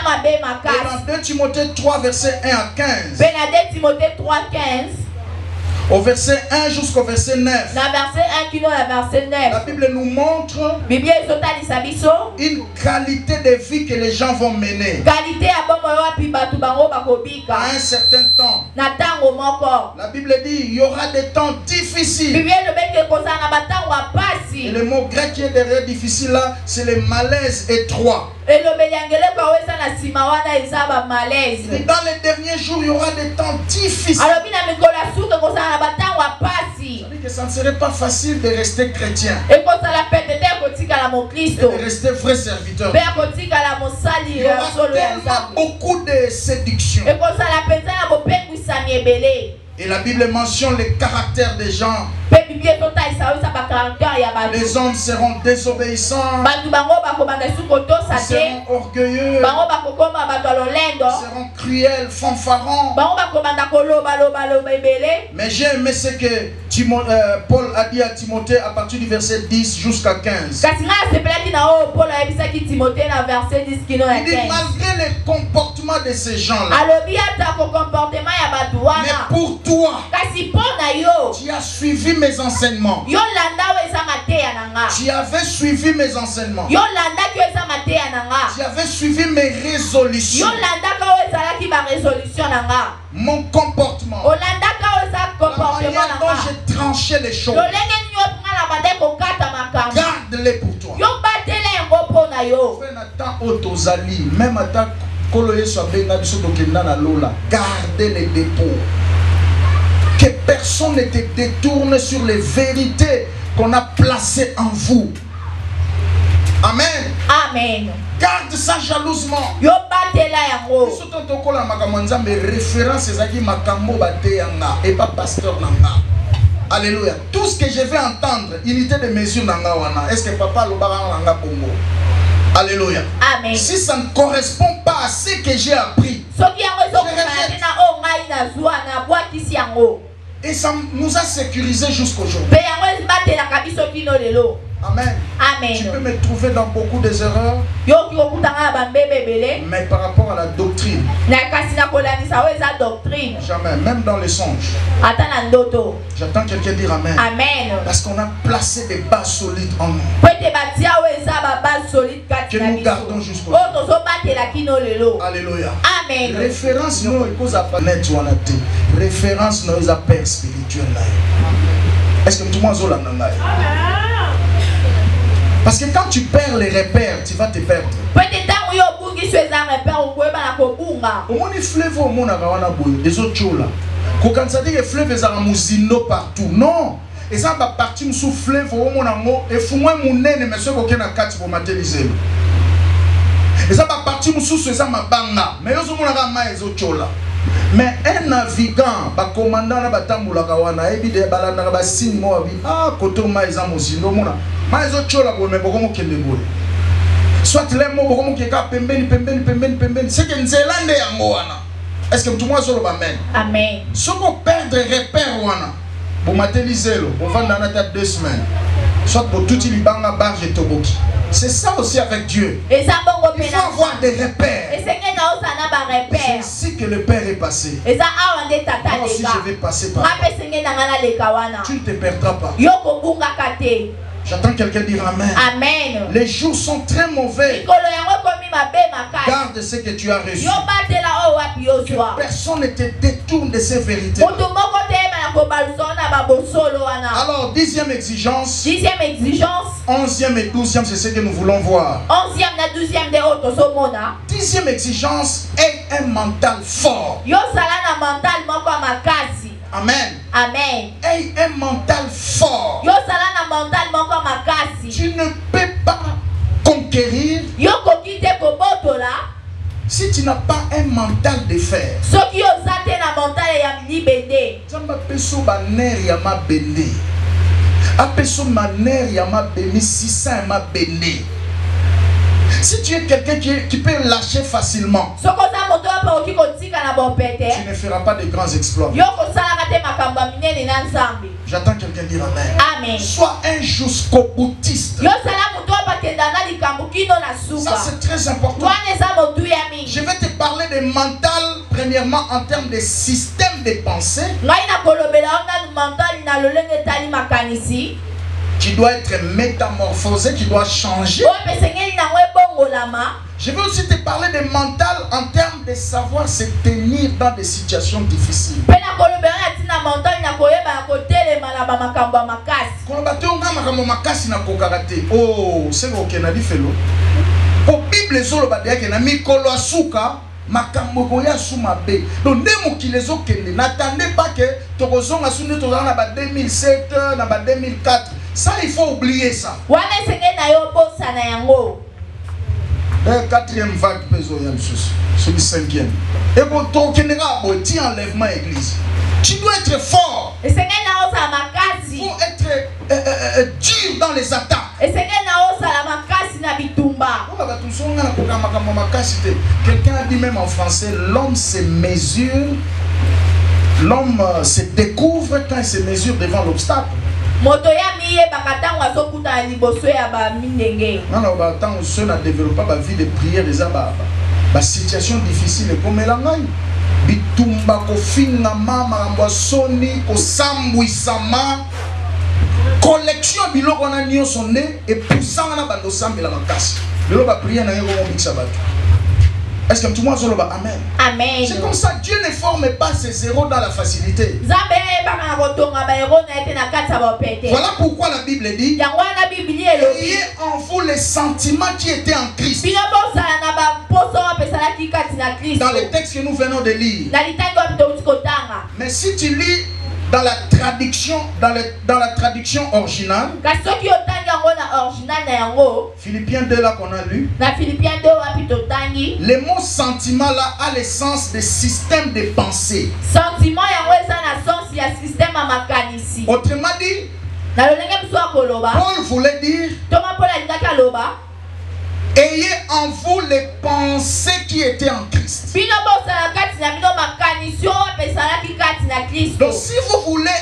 2 Timothée 3 verset 1 à 15. Au verset 1 jusqu'au verset 9. La Bible nous montre une qualité de vie que les gens vont mener à un certain temps. La Bible dit il y aura des temps difficiles. Et le mot grec qui est derrière difficile là, c'est le malaise étroit. Et dans les derniers jours, il y aura des temps difficiles. C'est-à-dire que ça ne serait pas facile de rester chrétien et de rester vrai serviteur. Il y aura tellement beaucoup de séduction. Et la Bible mentionne les caractères des gens. Les hommes seront désobéissants, seront orgueilleux, seront cruels, fanfarons. Mais j'ai aimé ce que Paul a dit à Timothée à partir du verset 10 jusqu'à 15. Il dit malgré le comportement de ces gens-là, mais pour toi, tu as suivi mes enseignements. Tu avais suivi mes enseignements. Tu avais suivi mes résolutions. Mon comportement. La manière dont j'ai tranché les choses. Garde-les pour toi. Même gardez les dépôts. Que personne ne te détourne sur les vérités qu'on a placées en vous. Amen. Amen. Garde ça jalousement. Alléluia. Tout ce que je vais entendre, unité de mesure nanga wana. Est-ce que papa l'obara nanga bongo? Alléluia. Amen. Si ça ne correspond pas à ce que j'ai appris, et ça nous a sécurisé jusqu'aujourd'hui. Amen. Amen. Tu peux me trouver dans beaucoup des erreurs, mais par rapport à la doctrine, jamais, même dans les songes. J'attends quelqu'un dire amen. Amen. Parce qu'on a placé des bases solides en nous, que nous gardons jusqu'aujourd'hui. Alléluia. Amen. Référence nous épouse à net ou à référence nous à père spirituel. Est-ce que tout le monde a la? Parce que quand tu perds les repères, tu vas te perdre. Au moins les fleuves au monde à des autres choses là. Quand ça dit que les fleuves ils ont musino partout. Non. Et ça va partir sous fleuve au monde et fou moi mon nez mais ce qu'aucun a quatre pour matérialiser. Et ça va partir sous ce ça ma banga. Mais ils ont mon agama les autres choses là. Mais un navigant, un commandant na batambula kawana ebi de balana ba sinmo abi ah koto maiza musino mona. Mais les autres choses là pour me beaucoup kende boy. Soit les mots beaucoup qui ka pembeni. C'est que nzelande yango wana. Est-ce que tout le monde solo amen? Amen. Si on perd des repères wana, pour matérialiser lo, on va dans la 2 semaines. Soit pour tout il banga barge et toboki. C'est ça aussi avec Dieu. Il faut avoir des repères. C'est ici que le Père est passé. Moi aussi je vais passer par là. Tu ne te perdras pas. J'attends quelqu'un dire Amen. Amen. Les jours sont très mauvais. Garde ce que tu as reçu. Que personne ne te détourne de ces vérités. Alors, 10e exigence. 11e et 12e, c'est ce que nous voulons voir. 10e exigence est un mental fort. Amen. Amen. Aie un mental fort. Tu ne peux pas conquérir si tu n'as pas un mental de fer. Si tu es quelqu'un qui peut lâcher facilement, tu ne feras pas de grands exploits. J'attends quelqu'un dire Amen. Amen. Sois un jusqu'au boutiste. Ça c'est très important. Je vais te parler de mental, premièrement en termes de système de pensée. Qui doit être métamorphosé, qui doit changer. Je vais aussi te parler de mental en termes de savoir se tenir dans des situations difficiles. Oh, c'est ok, na di felo. Au Bible solo ba dia ke na mikolo asuka makambo ya sumabe. Donc ndemo ki les okende n'attendez pas que tokozonga sunu tozana na ba 2007 na ba 2004. Ça il faut oublier ça. La 4e vague celui 5e. Et pour ton petit enlèvement église. Tu dois être fort. Il faut être dur dans les attaques. Quelqu'un a dit même en français, l'homme se mesure, l'homme se découvre quand il se mesure devant l'obstacle. Non, non, tant on a développé la vie de prière des abats. La situation difficile comme elle a bitumba ko finga mama mbasoni ko sambwisama collection biloko na nyo sonné et poussant na bando sambela makasi. Lelo ba prière na yego mobikisa bato. Est-ce que tout le monde dit Amen? Amen. C'est comme ça, Dieu ne forme pas ses héros dans la facilité. Voilà pourquoi la Bible dit ayez en vous les sentiments qui étaient en Christ. Dans les textes que nous venons de lire. Mais si tu lis dans la traduction, dans la traduction originale, Philippiens 2 là qu'on a lu, le mot sentiment là a le sens de système de pensée. Autrement dit, Paul voulait dire ayez en vous les pensées qui étaient en Christ. Donc si vous voulez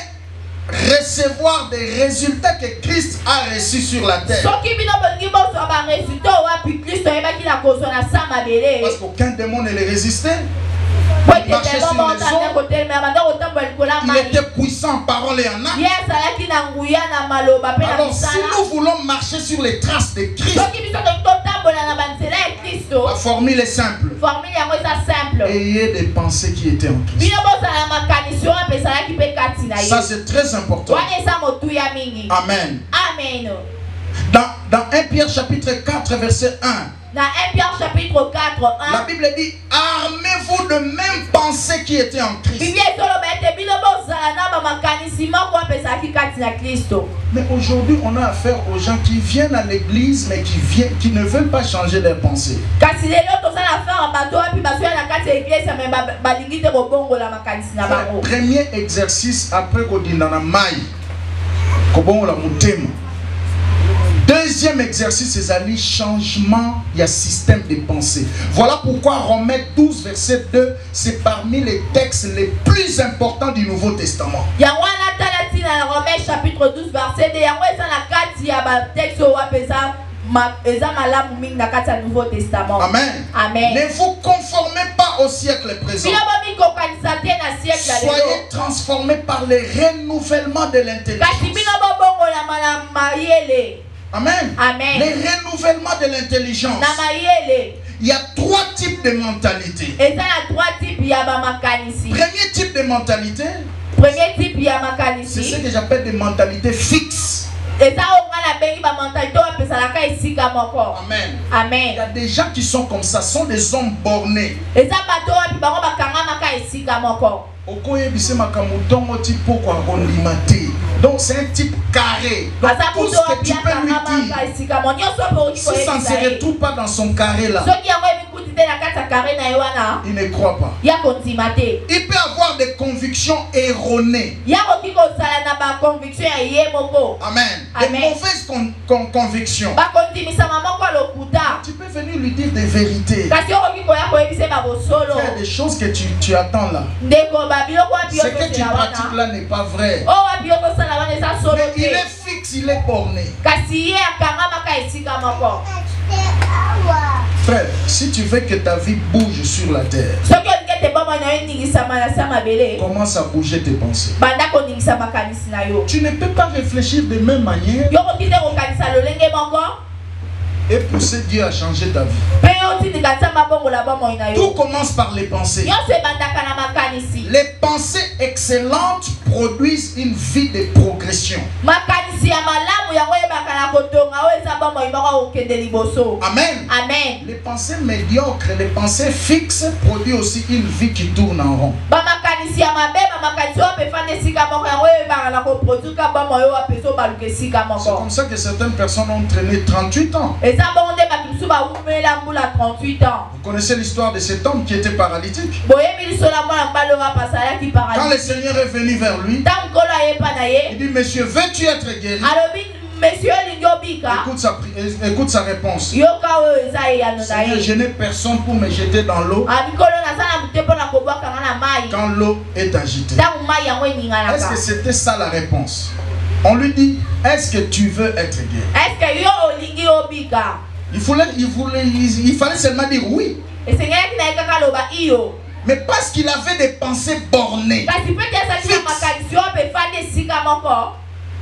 recevoir des résultats que Christ a reçus sur la terre, parce qu'aucun démon ne les résistait. Il marchait sur les eaux. Il était puissant en parole et en acte. Alors si nous voulons marcher sur les traces de Christ, la formule est simple. Ayez des pensées qui étaient en Christ. Ça c'est très important. Amen. Amen. Dans 1 Pierre chapitre 4 verset 1. Dans 1 Pierre chapitre 4, 1. La Bible dit, armez-vous de même pensée qui était en Christ. Mais aujourd'hui, on a affaire aux gens qui viennent à l'église, mais qui ne veulent pas changer leur pensée. Premier exercice après Kodindana Mai. Kobongo la Mutema. Deuxième exercice, c'est un changement, il y a système de pensée. Voilà pourquoi Romains 12, verset 2, c'est parmi les textes les plus importants du Nouveau Testament. Romains chapitre 12, verset 2, Amen. Amen. Ne vous conformez pas au siècle présent. Soyez transformés par le renouvellement de l'intelligence. Amen. Amen. Le renouvellement de l'intelligence. Il y a 3 types de mentalités. Premier type de mentalité, c'est ce que j'appelle des mentalités fixes. Amen. Amen. Il y a des gens qui sont comme ça, sont des hommes bornés. Donc c'est un type carré. Donc tout ce que tu peux lui dire, si ça ne se retrouve pas dans son carré là, il ne croit pas. Il peut avoir des convictions erronées. Amen. Des mauvaises convictions. Tu peux venir lui dire des vérités. Il y a des choses que tu attends là. Ce que tu pratiques là n'est pas vrai. Mais il est fixe, il est borné. Frère, si tu veux que ta vie bouge sur la terre, commence à bouger tes pensées. Tu ne peux pas réfléchir de même manière et pousser Dieu à changer ta vie. Tout commence par les pensées. Les pensées excellentes produisent une vie de progression. Amen. Amen. Les pensées médiocres, les pensées fixes produisent aussi une vie qui tourne en rond. C'est comme ça que certaines personnes ont traîné 38 ans. Vous connaissez l'histoire de cet homme qui était paralytique. Quand le Seigneur est venu vers lui, il dit, monsieur, veux-tu être guéri? Écoute sa réponse. Seigneur, je n'ai personne pour me jeter dans l'eau quand l'eau est agitée. Est-ce que c'était ça la réponse? On lui dit, est-ce que tu veux être guéri? Il fallait seulement dire oui. Mais parce qu'il avait des pensées bornées.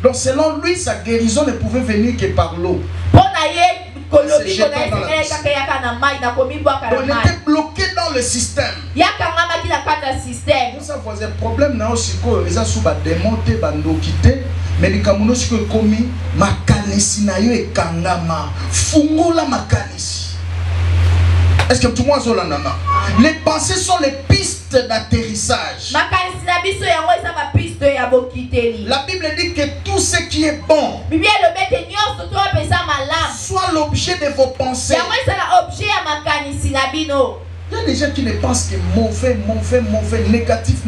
Donc selon lui, sa guérison ne pouvait venir que par l'eau. Donc il était bloqué dans le système. Ça faisait problème dans aussi que les asouba démonté bando quitté. Mais les kamuno siko komi makanisi na yo ekangama fungola makanisi. Est-ce que tout le monde a nana? Les pensées sont les pistes d'atterrissage. La Bible dit que tout ce qui est bon soit l'objet de vos pensées. Il y a des gens qui ne pensent que mauvais, négatif.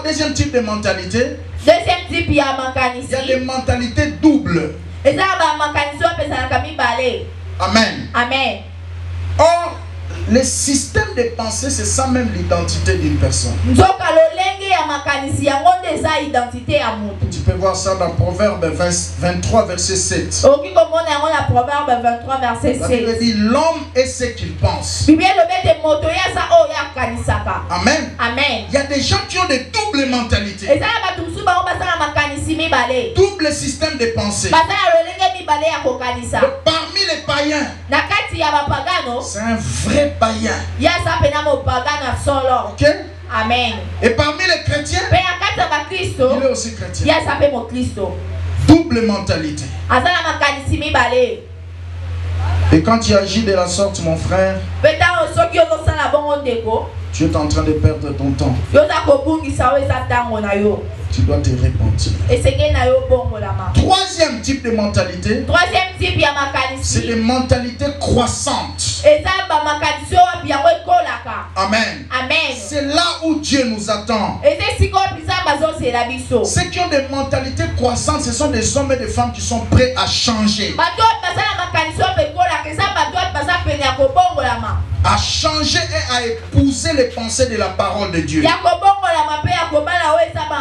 Deuxième type de mentalité. Il y a des mentalités doubles. Amen. Amen. Or, le système de pensée, c'est ça même l'identité d'une personne. Tu peux voir ça dans Proverbe 23, verset 7. La Bible dit, l'homme est ce qu'il pense. Amen. Amen. Il y a des gens qui ont des doubles mentalités. Double système de pensée. Parmi les païens, c'est un vrai païen. Ok? Amen. Et parmi les chrétiens, Pe akata ba Kristo. il est aussi chrétien. Ya sape mo Kristo. Double mentalité. Azala makanisi mibale. Et quand tu agis de la sorte, mon frère, Peta osoki ozosala bongo ndeko. tu es en train de perdre ton temps. Yoza kobungisa o eza tango na yo. Tu dois te repentir. Esenge na yo bongo la ma. Troisième type de mentalité, Troisième type ya c'est makanisi. des mentalités croissantes. Eza ba makanisi o biango ekolaka. Amen. Amen. C'est là où Dieu nous attend. Eze siko biza bazosela biso. Ceux qui ont des mentalités croissantes, ce sont des hommes et des femmes qui sont prêts à changer. Bato bazala makanisi o ekolaka eza bato baza pene ya kobongola ma. À changer et à épouser les pensées de la parole de Dieu. Ya kobongola ma pe ya kobala o eza ba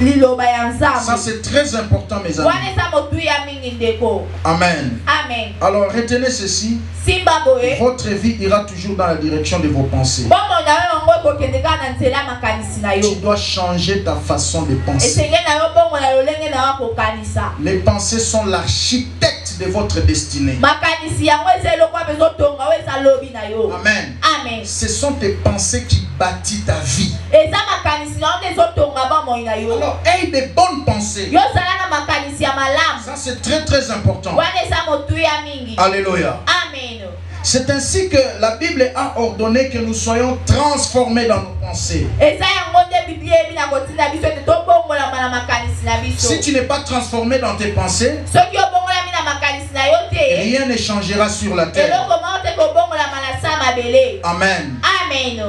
liloba ya nzambe. Ça c'est très important mes amis. Wana eza motu ya mingi ndeko. Amen. Amen. Alors retenez ceci. Simba boye. Votre vie ira toujours dans la direction de vos pensées. Bongo na yo ngo kokende ka na nzela makanisi na yo. Tu dois changer ta façon de penser. Esenge na yo bongo na lolenge na yo kokanisa. Les pensées sont l'architecte de votre destinée. Makanisi yango eza eloko bezo tonga o eza lobi na yo. Amen. Amen. Ce sont tes pensées qui bâtissent ta vie. Eza makanisi na yo ezo tonga ba moi na yo. Alors, aie des bonnes pensées. Yo sala na makanisi ya malamu. Ça c'est très très important. Wana eza motu ya mingi. Alléluia. Amen. C'est ainsi que la Bible a ordonné que nous soyons transformés dans nos pensées. Eza yango nde Biblia ebi na kotinda biso te tobongola na makanisi na biso. Si tu n'es pas transformé dans tes pensées, Soki obongola mi na makanisi na yo te. rien ne changera sur la terre. Eloko mo te kobongola na sa mabele. Amen. Amen.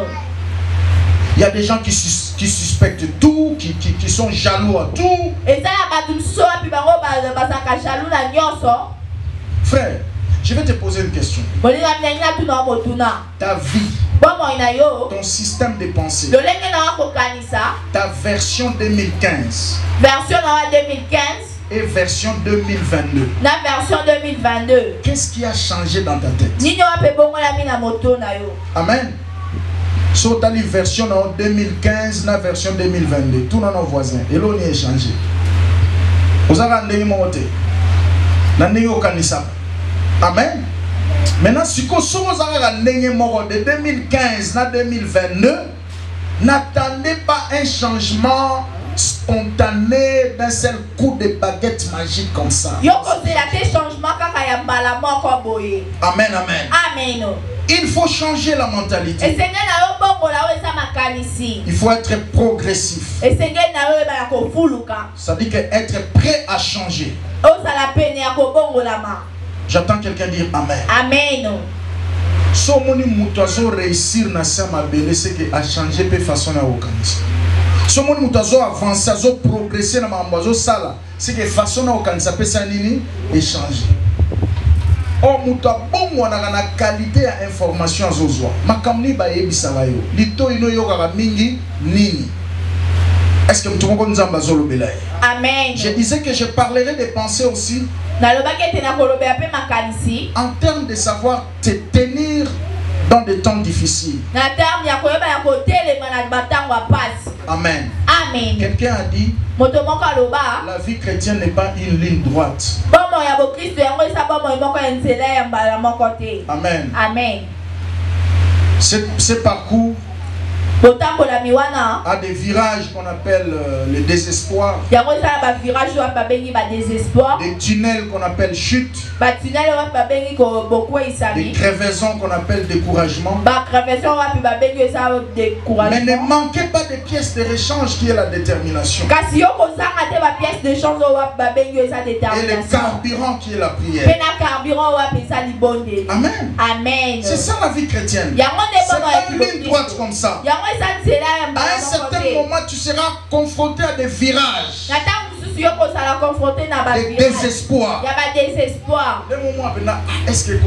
Il y a des gens qui suspectent tout, qui sont jaloux à tout. Eza ya bato misusu wapi bango bazaka jaloux na nyonso. Frère, je vais te poser une question. Bolinga mnenga tuna motuna. Ta vie, Bomo ina yo. ton système de pensée, Lolenge na kokanisa. ta version 2015 Version na 2015 et version 2022. na version 2022. Qu'est-ce qui a changé dans ta tête? Nini wape bongola mi na moto na yo. Amen. So tu as la version en 2015, la version 2022. Tout dans nos voisins. Et l'on y est changé. Vous avez un monté. Amen. Maintenant, si vous avez un de 2015 à 2022, n'attendez pas un changement spontané d'un seul coup de baguette magique comme ça. Amen, amen. Amen. Il faut changer la mentalité. Il faut être progressif. Ça dit que être prêt à changer. J'attends quelqu'un dire Amen. Amen. Si on réussir na sama belle, c'est que a changer peu façon na okanisa. Si on mutazo avancer, azo progresser na mambazo sala, c'est que façon na okanisa pe ça nini échanger. Oh muta bon wana na qualité ya information azozwa. Makamni ba yebisa ba yo. Lito ino yo kaka mingi nini. Est-ce que tu comprends nzamba zolo belay? Amen. Je disais que je parlerai des pensées aussi. En termes de savoir te tenir dans des temps difficiles. Amen. Amen. Quelqu'un a dit la vie chrétienne n'est pas une ligne droite. Amen. Amen. Ce parcours a des virages qu'on appelle le désespoir, des tunnels qu'on appelle chute, des crevaisons qu'on appelle découragement. Mais ne manquez pas de pièces de rechange qui est la détermination et le carburant qui est la prière. Amen. Amen. C'est ça la vie chrétienne. C'est pas une ligne droite comme ça. À un certain moment, tu seras confronté à des virages, des désespoirs. Est-ce que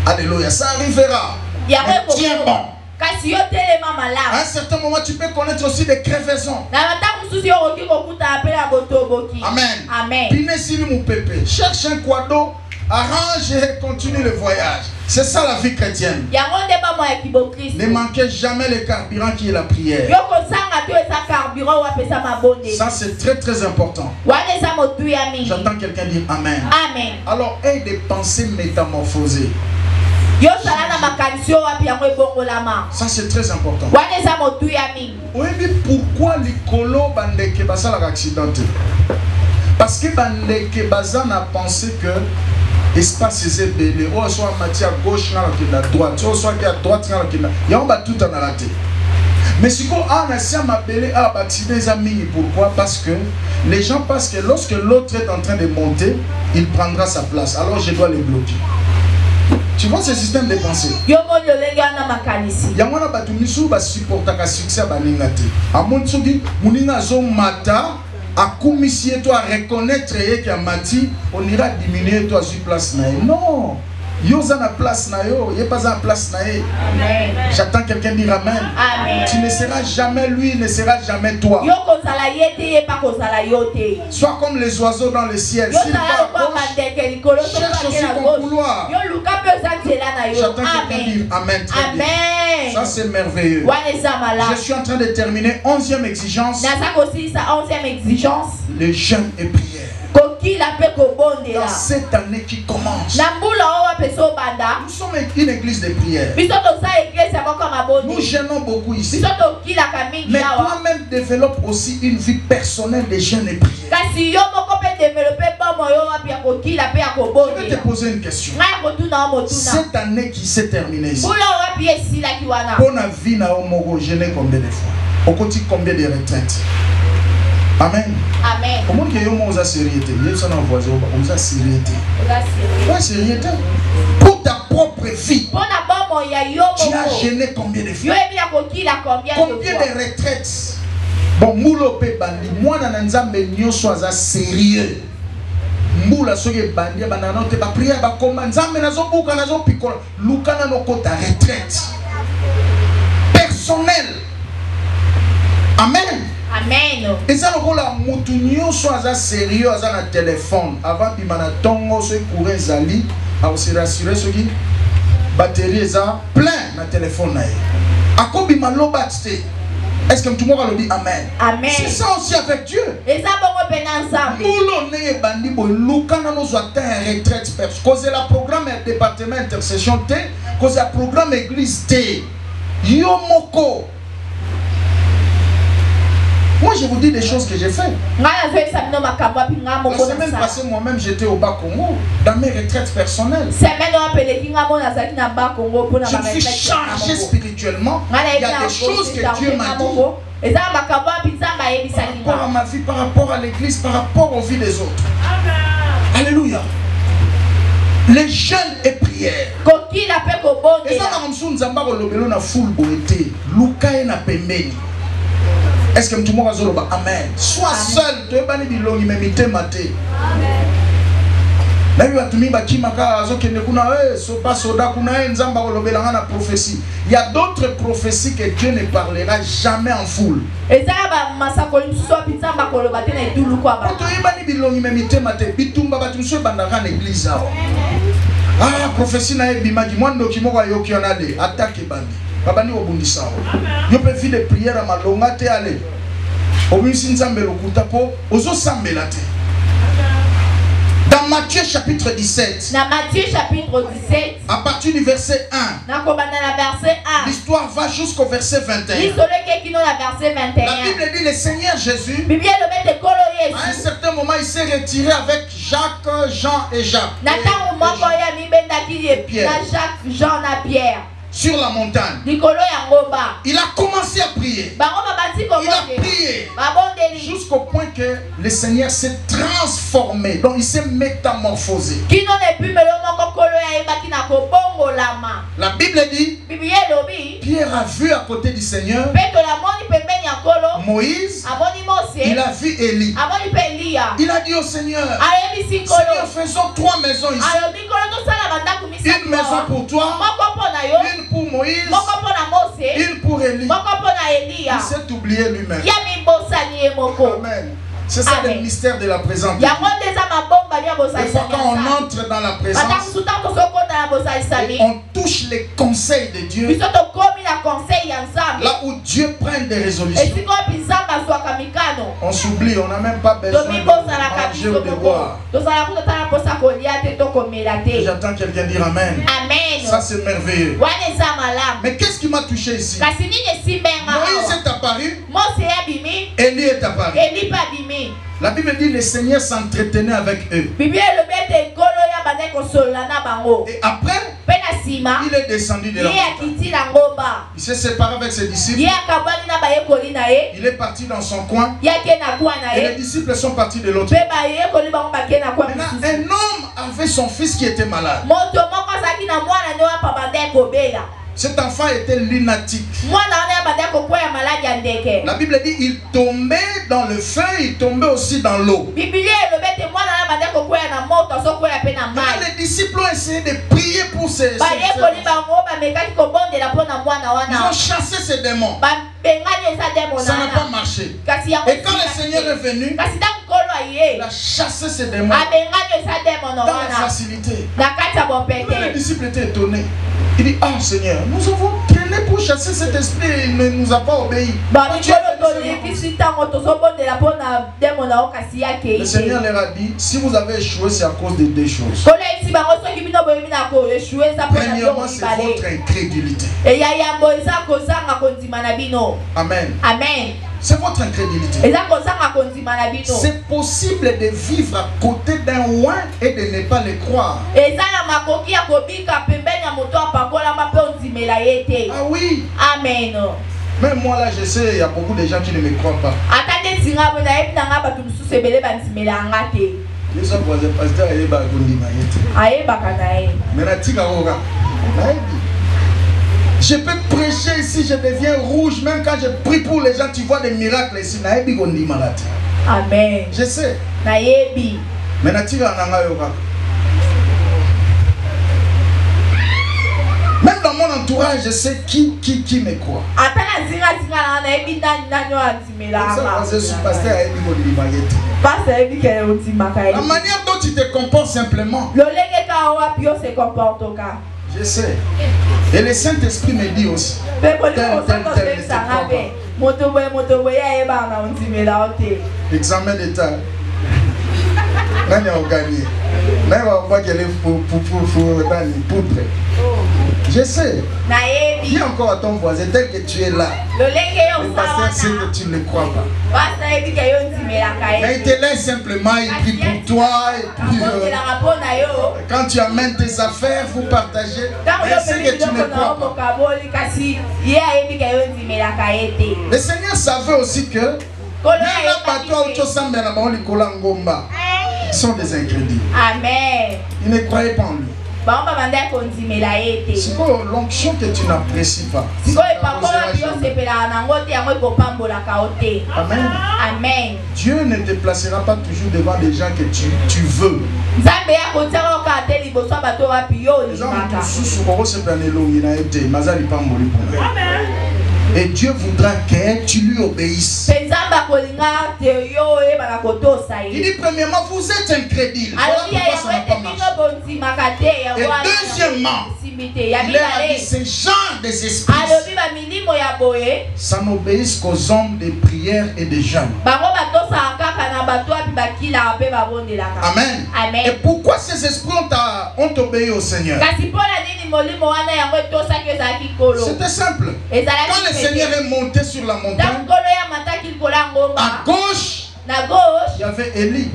alléluia, ça arrivera. Mais tiens bon. À un certain moment, tu peux connaître aussi des crevaisons. Amen. Amen. Cherche un quado, arrange et continue le voyage. C'est ça la vie chrétienne. Ne manquez jamais le carburant qui est la prière. Ça c'est très très important. J'entends quelqu'un dire Amen. Amen. Alors, aie des pensées métamorphosées. Ça c'est très important. Oui, mais pourquoi les colos bandeke basala accidenté? Parce que bandeke bazan a pensé que espace est belé, ou soit en matière gauche dans la droite, ou soit à droite dans la il y a tout en raté. Mais si on a un belé à accident les amis, pourquoi? Parce que les gens pensent que lorsque l'autre est en train de monter, il prendra sa place. Alors je dois les bloquer. Tu vois ce système de pensée? Il y a un batumisu ba supporta ka succès ba ningate. A mon sogi muninga zo mata a commissionner toi à reconnaître que a mati, on ira diminuer toi sur place na. Non. Yo za na place na yo, yé pas en place na ye. Amen. J'attends quelqu'un dire amen. Amen. Tu ne seras jamais lui, il ne sera jamais toi. Yo kozala yete pas kozala yote. Sois comme les oiseaux dans le ciel. S'il va à gauche, cherche aussi ton couloir. Yo luka pe zantela na yo. J'attends quelqu'un dire amen. Amen. Ça c'est merveilleux. Je suis en train de terminer 11e exigence. Le jeûne et prière. Dans cette année qui commence, nous sommes une église de prière. Nous gênons beaucoup ici. Mais toi-même développe aussi une vie personnelle de jeûne et prière. Je vais te poser une question. Cette année qui s'est terminée ici, pour la vie, nous jeûner combien de fois? Au quotidien, combien de retraites? Amen. Amen. Comment que vous avez sérieuxité? Vous avez sérieuxté. Ouais, sérieuxté. Pour ta propre vie. Tu as gêné combien de fois? Combien de retraites? Bon, moulo pe bandi. Moi, nananzambe nyo soaza sérieux. Moula soye bandi. Bananote ba prière ba komba. Nzambe nazo buka nazo pikola. Lukana no kota retraite. Personnel. Amen. Amen. Et ça, le la moutounio soit sérieux à un téléphone. Avant de tongo se courir zali, à se rassurer ce qui batterie est plein dans téléphone. À quoi bi malo batte? Est-ce que tout le monde a dit amen? Amen. C'est ça aussi avec Dieu. Et ça bon ben ensemble. Nous ne bandi bo lukana nous atteint retraite parce que c'est le programme département intercession T, que c'est le programme église T. Yomoko. Moi je vous dis des choses que j'ai fait. La semaine passée moi-même j'étais au Bas-Congo dans mes retraites personnelles. Je me suis chargé spirituellement. Il y a des choses que Dieu m'a dit. Par rapport à ma vie, par rapport à l'église, par rapport aux vies des autres. Alléluia. Les jeûnes et prières. Et ça na full boité. Luka na pembeni. Est-ce que tout le monde a dit amen? Sois seul, tu es banni bilongi mais mité maté. Il y a d'autres prophéties que Dieu ne parlera jamais en foule. Ah, prophétie na ebimaki mwando kimoko yoki onade attaque bandi. Babani obundisa. Yo pe fi de prière à malonga te ale. Obisi nzambe lokuta po ozo sambela te. Dans Matthieu chapitre 17. Dans Matthieu chapitre 17. À partir du verset 1. L'histoire va jusqu'au verset 21. La Bible dit le Seigneur Jésus. À un certain moment il s'est retiré avec Jacques, Jean et Jacques. Et Pierre. Sur la montagne. Il a commencé à prier. Il a prié jusqu'au point que le Seigneur s'est transformé. Donc il s'est métamorphosé. La Bible dit Pierre a vu à côté du Seigneur Moïse. Il a vu Élie. Il a dit au Seigneur, Seigneur, faisons 3 maisons ici. Une maison pour toi, une pour Moïse, une pour Élie. Il s'est oublié lui-même. Amen. C'est ça le mystère de la présence. Des fois quand on entre dans la présence, on touche les conseils de Dieu. Là où Dieu prend des résolutions, On s'oublie, on n'a même pas besoin de manger ou de boire. J'attends quelqu'un dire Amen. Amen. Ça c'est merveilleux. Mais qu'est-ce qui m'a touché ici? Moïse est apparu. Élie est apparu. La Bible dit le Seigneur s'entretenait avec eux. Et après, il est descendu de la montagne. Il s'est séparé avec ses disciples. Il est parti dans son coin. Et les disciples sont partis de l'autre. Maintenant, un homme avait son fils qui était malade. Cet enfant était lunatique. La Bible dit il tombait dans le feu, il tombait aussi dans l'eau. Les disciples ont essayé de prier pour ces ils ont chassé ces démons. Ça n'a pas marché. Et quand le Seigneur est venu, il a chassé ces démons dans la facilité. Les disciples étaient étonnés. Il dit, ah Seigneur, nous avons traîné pour chasser cet esprit et il ne nous a pas obéi. Le Seigneur leur a dit, si vous avez échoué, c'est à cause de deux choses. Premièrement, c'est votre incrédulité. Amen. Amen. C'est votre incrédulité. C'est possible de vivre à côté d'un roi et de ne pas le croire. Ah oui. Amen. Même moi là, je sais, il y a beaucoup de gens qui ne me croient pas. Je peux prêcher ici, je deviens rouge. Même quand je prie pour les gens, tu vois des miracles ici. Amen. Je sais. Même dans mon entourage, je sais qui me croit. La manière dont tu te comportes simplement. Je sais. Et le Saint-Esprit me dit aussi. Examen d'État. Là, on a gagné. Là, on va gagner pour poudre. Je sais. Dis encore à ton voisin, tel que tu es là. Le pasteur sait que tu ne le crois pas. Mais il te laisse simplement, il prie pour toi. Et puis, quand tu amènes tes affaires, vous partagez. Il sait que tu ne crois pas. Le Seigneur savait aussi que ils sont des incrédules. Amen. Ils ne croyaient pas en lui. C'est quoi l'onction que tu n'apprécies pas? Amen. Amen. Dieu ne te placera pas toujours devant des gens que tu veux. Et Dieu voudra que tu lui obéisses. Il dit premièrement, vous êtes incrédule. Voilà pourquoi ça n'a pas marché. Et deuxièmement, il a dit ces gens des esprits, ça n'obéissent qu'aux hommes de prière et de jeûne. Amen. Et pourquoi ces esprits ont obéi au Seigneur? C'était simple. Quand le Seigneur est monté sur la montagne, à gauche, il y avait Élie.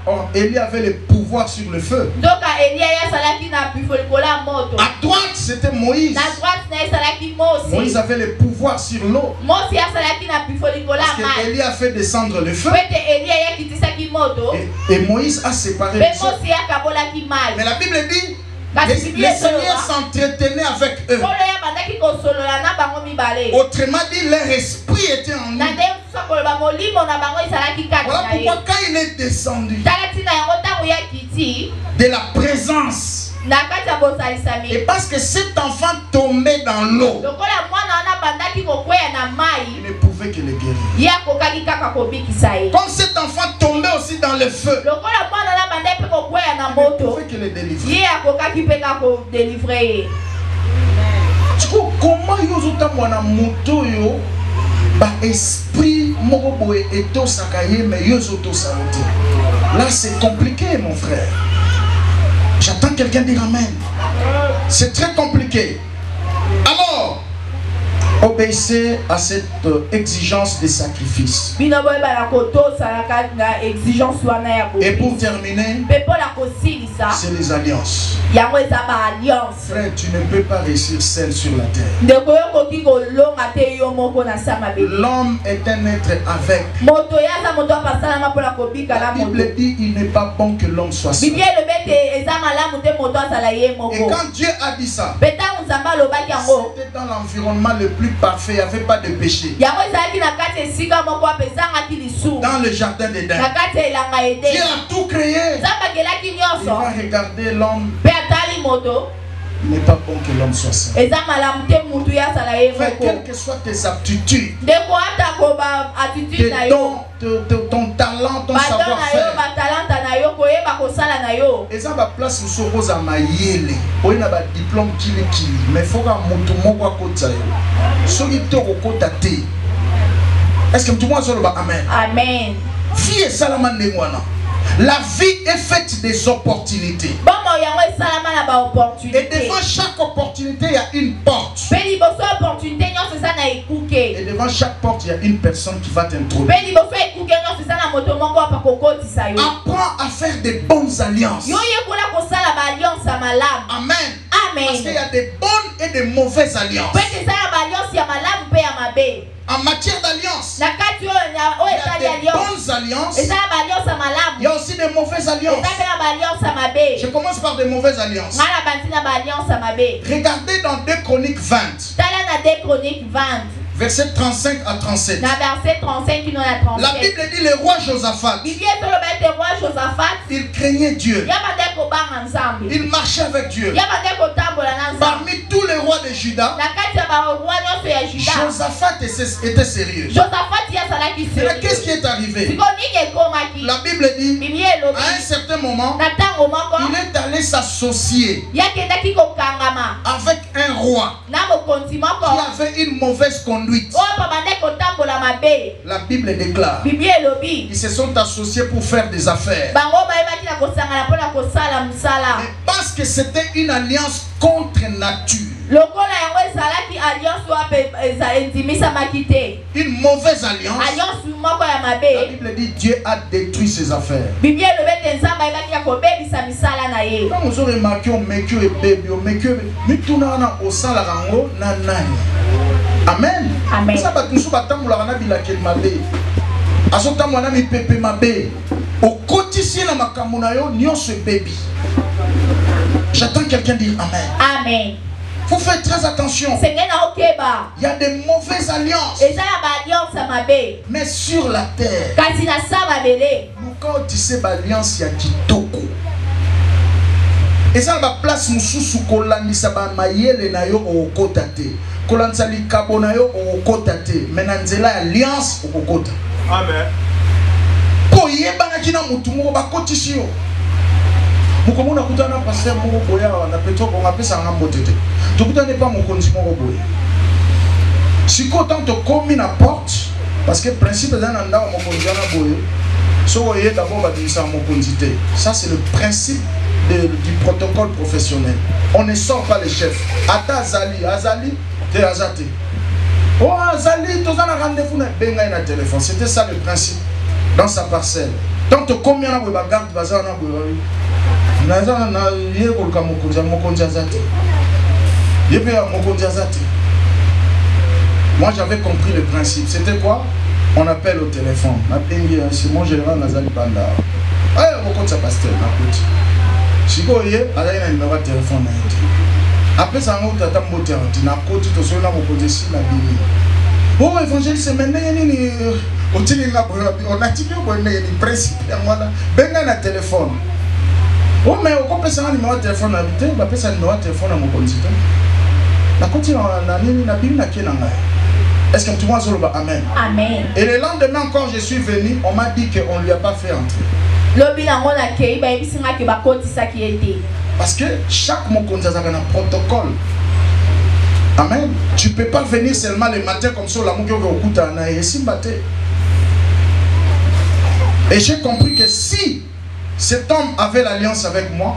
Or, Élie avait le pouvoir sur le feu. À droite, c'était Moïse. Moïse avait le pouvoir sur l'eau. Parce que Élie a fait descendre le feu. Et Moïse a séparé les eaux. Mais la Bible dit, le Seigneur s'entretenait avec eux. Autrement dit, leur esprit était en nous. Voilà pourquoi quand il est descendu de la présence, et parce que cet enfant tombait dans l'eau, il ne pouvait que le guérir. Comme cet enfant tombait aussi dans le feu, il ne pouvait que le délivrer. Tu vois comment il y a moto yo ba esprit Là c'est compliqué mon frère. J'attends quelqu'un dire amen. C'est très compliqué. Alors, obéissez à cette exigence des sacrifices. Et pour terminer, c'est les alliances. Frère, tu ne peux pas réussir seul sur la terre. L'homme est un être avec. La Bible dit il n'est pas bon que l'homme soit seul. Et quand Dieu a dit ça, c'était dans l'environnement le plus parfait, il n'y avait pas de péché. Dans le jardin d'Éden, Dieu a tout créé. Il va regarder l'homme. Il n'est pas bon que l'homme soit seul. Quelles que soient tes aptitudes, tes dons, ton talent, ton savoir-faire, et ça va place où se pose à maïele. On a un diplôme qui mais il faut que est-ce que tout le monde dit amen? Amen. Vie et salaman de moi. La vie est faite des opportunités. Et devant chaque opportunité, il y a une porte. Et devant chaque porte, il y a une personne qui va t'introduire. Apprends à faire des bonnes alliances. Amen. Parce qu'il y a des bonnes et des mauvaises alliances. En matière d'alliance, il y a des bonnes alliances. Il y a aussi des mauvaises alliances. Je commence par des mauvaises alliances. Regardez dans 2 Chroniques 20. Verset 35 à 37. La Bible dit le roi Josaphat. Il craignait Dieu. Il marchait avec Dieu. Parmi tous les rois de Juda, Josaphat était sérieux. Mais qu'est-ce qui est arrivé? La Bible dit, à un certain moment, il est allé s'associer avec un roi qui avait une mauvaise conduite. La Bible déclare, ils se sont associés pour faire des affaires. Mais parce que c'était une alliance contre nature, une mauvaise alliance, la Bible dit Dieu a détruit ses affaires. Quand vous aurez remarqué, on met que bébé, on met que au sein la rango nanani. Amen. Amen. Ça va tout ça batamou la rana bilakel mabe. Asota mwana mi pepe mabe. Au quotidien na makamuna yo nyonso baby. J'attends quelqu'un dire amen. Amen. Faut faire très attention. Il y a des mauvaises alliances. Mais sur la terre, quand tu sais l'alliance, il y a kitoko. Et ça va place mususu kolandisa ba mayele na yo okotate. Kolandisa likabo na yo okotate. Menanzela alliance okokota. Amen. Ko yebana kina mutu moko bakotisi yo. Mukomona kutana pasteur moko boya na petro ko ngapesa ngambo tete. Tukutane pas mokonzi moko boya. Si ko tant komi na porte parce que principe dans nda mokonzi na boya. So yé d'abord ba dimisa mokonzi te. Ça c'est le principe du protocole professionnel. On ne sort pas les chefs. Ata Azali, te Azate. Oh Azali, tu as un rendez-vous na benga na téléphone. C'était ça le principe dans sa parcelle. Tant que combien na boya garde bazar na boya. Naza na yé ko ka mokonzi Azate. Yé pe mokonzi Azate. Moi j'avais compris le principe. C'était quoi? On appelle au téléphone. C'est mon général Nazali Banda. Ah, mokonzi pasteur na petit. Si vous voyez, il y a un numéro de téléphone. Après ça, on a un moteur. On a un côté de cela, on a oh, évangéliste, maintenant, on a dit que principe. On a un téléphone. Oh, mais on peut un numéro de téléphone. On peut un numéro de téléphone à mon consultant. La continue, est-ce que tout le monde dit amen? Amen. Et le lendemain, quand je suis venu, on m'a dit qu'on ne lui a pas fait entrer. Parce que chaque mokonzi a un protocole. Amen. Tu ne peux pas venir seulement le matin comme ça, la mokonzi au kuta na esimbate. Et j'ai compris que si cet homme avait l'alliance avec moi,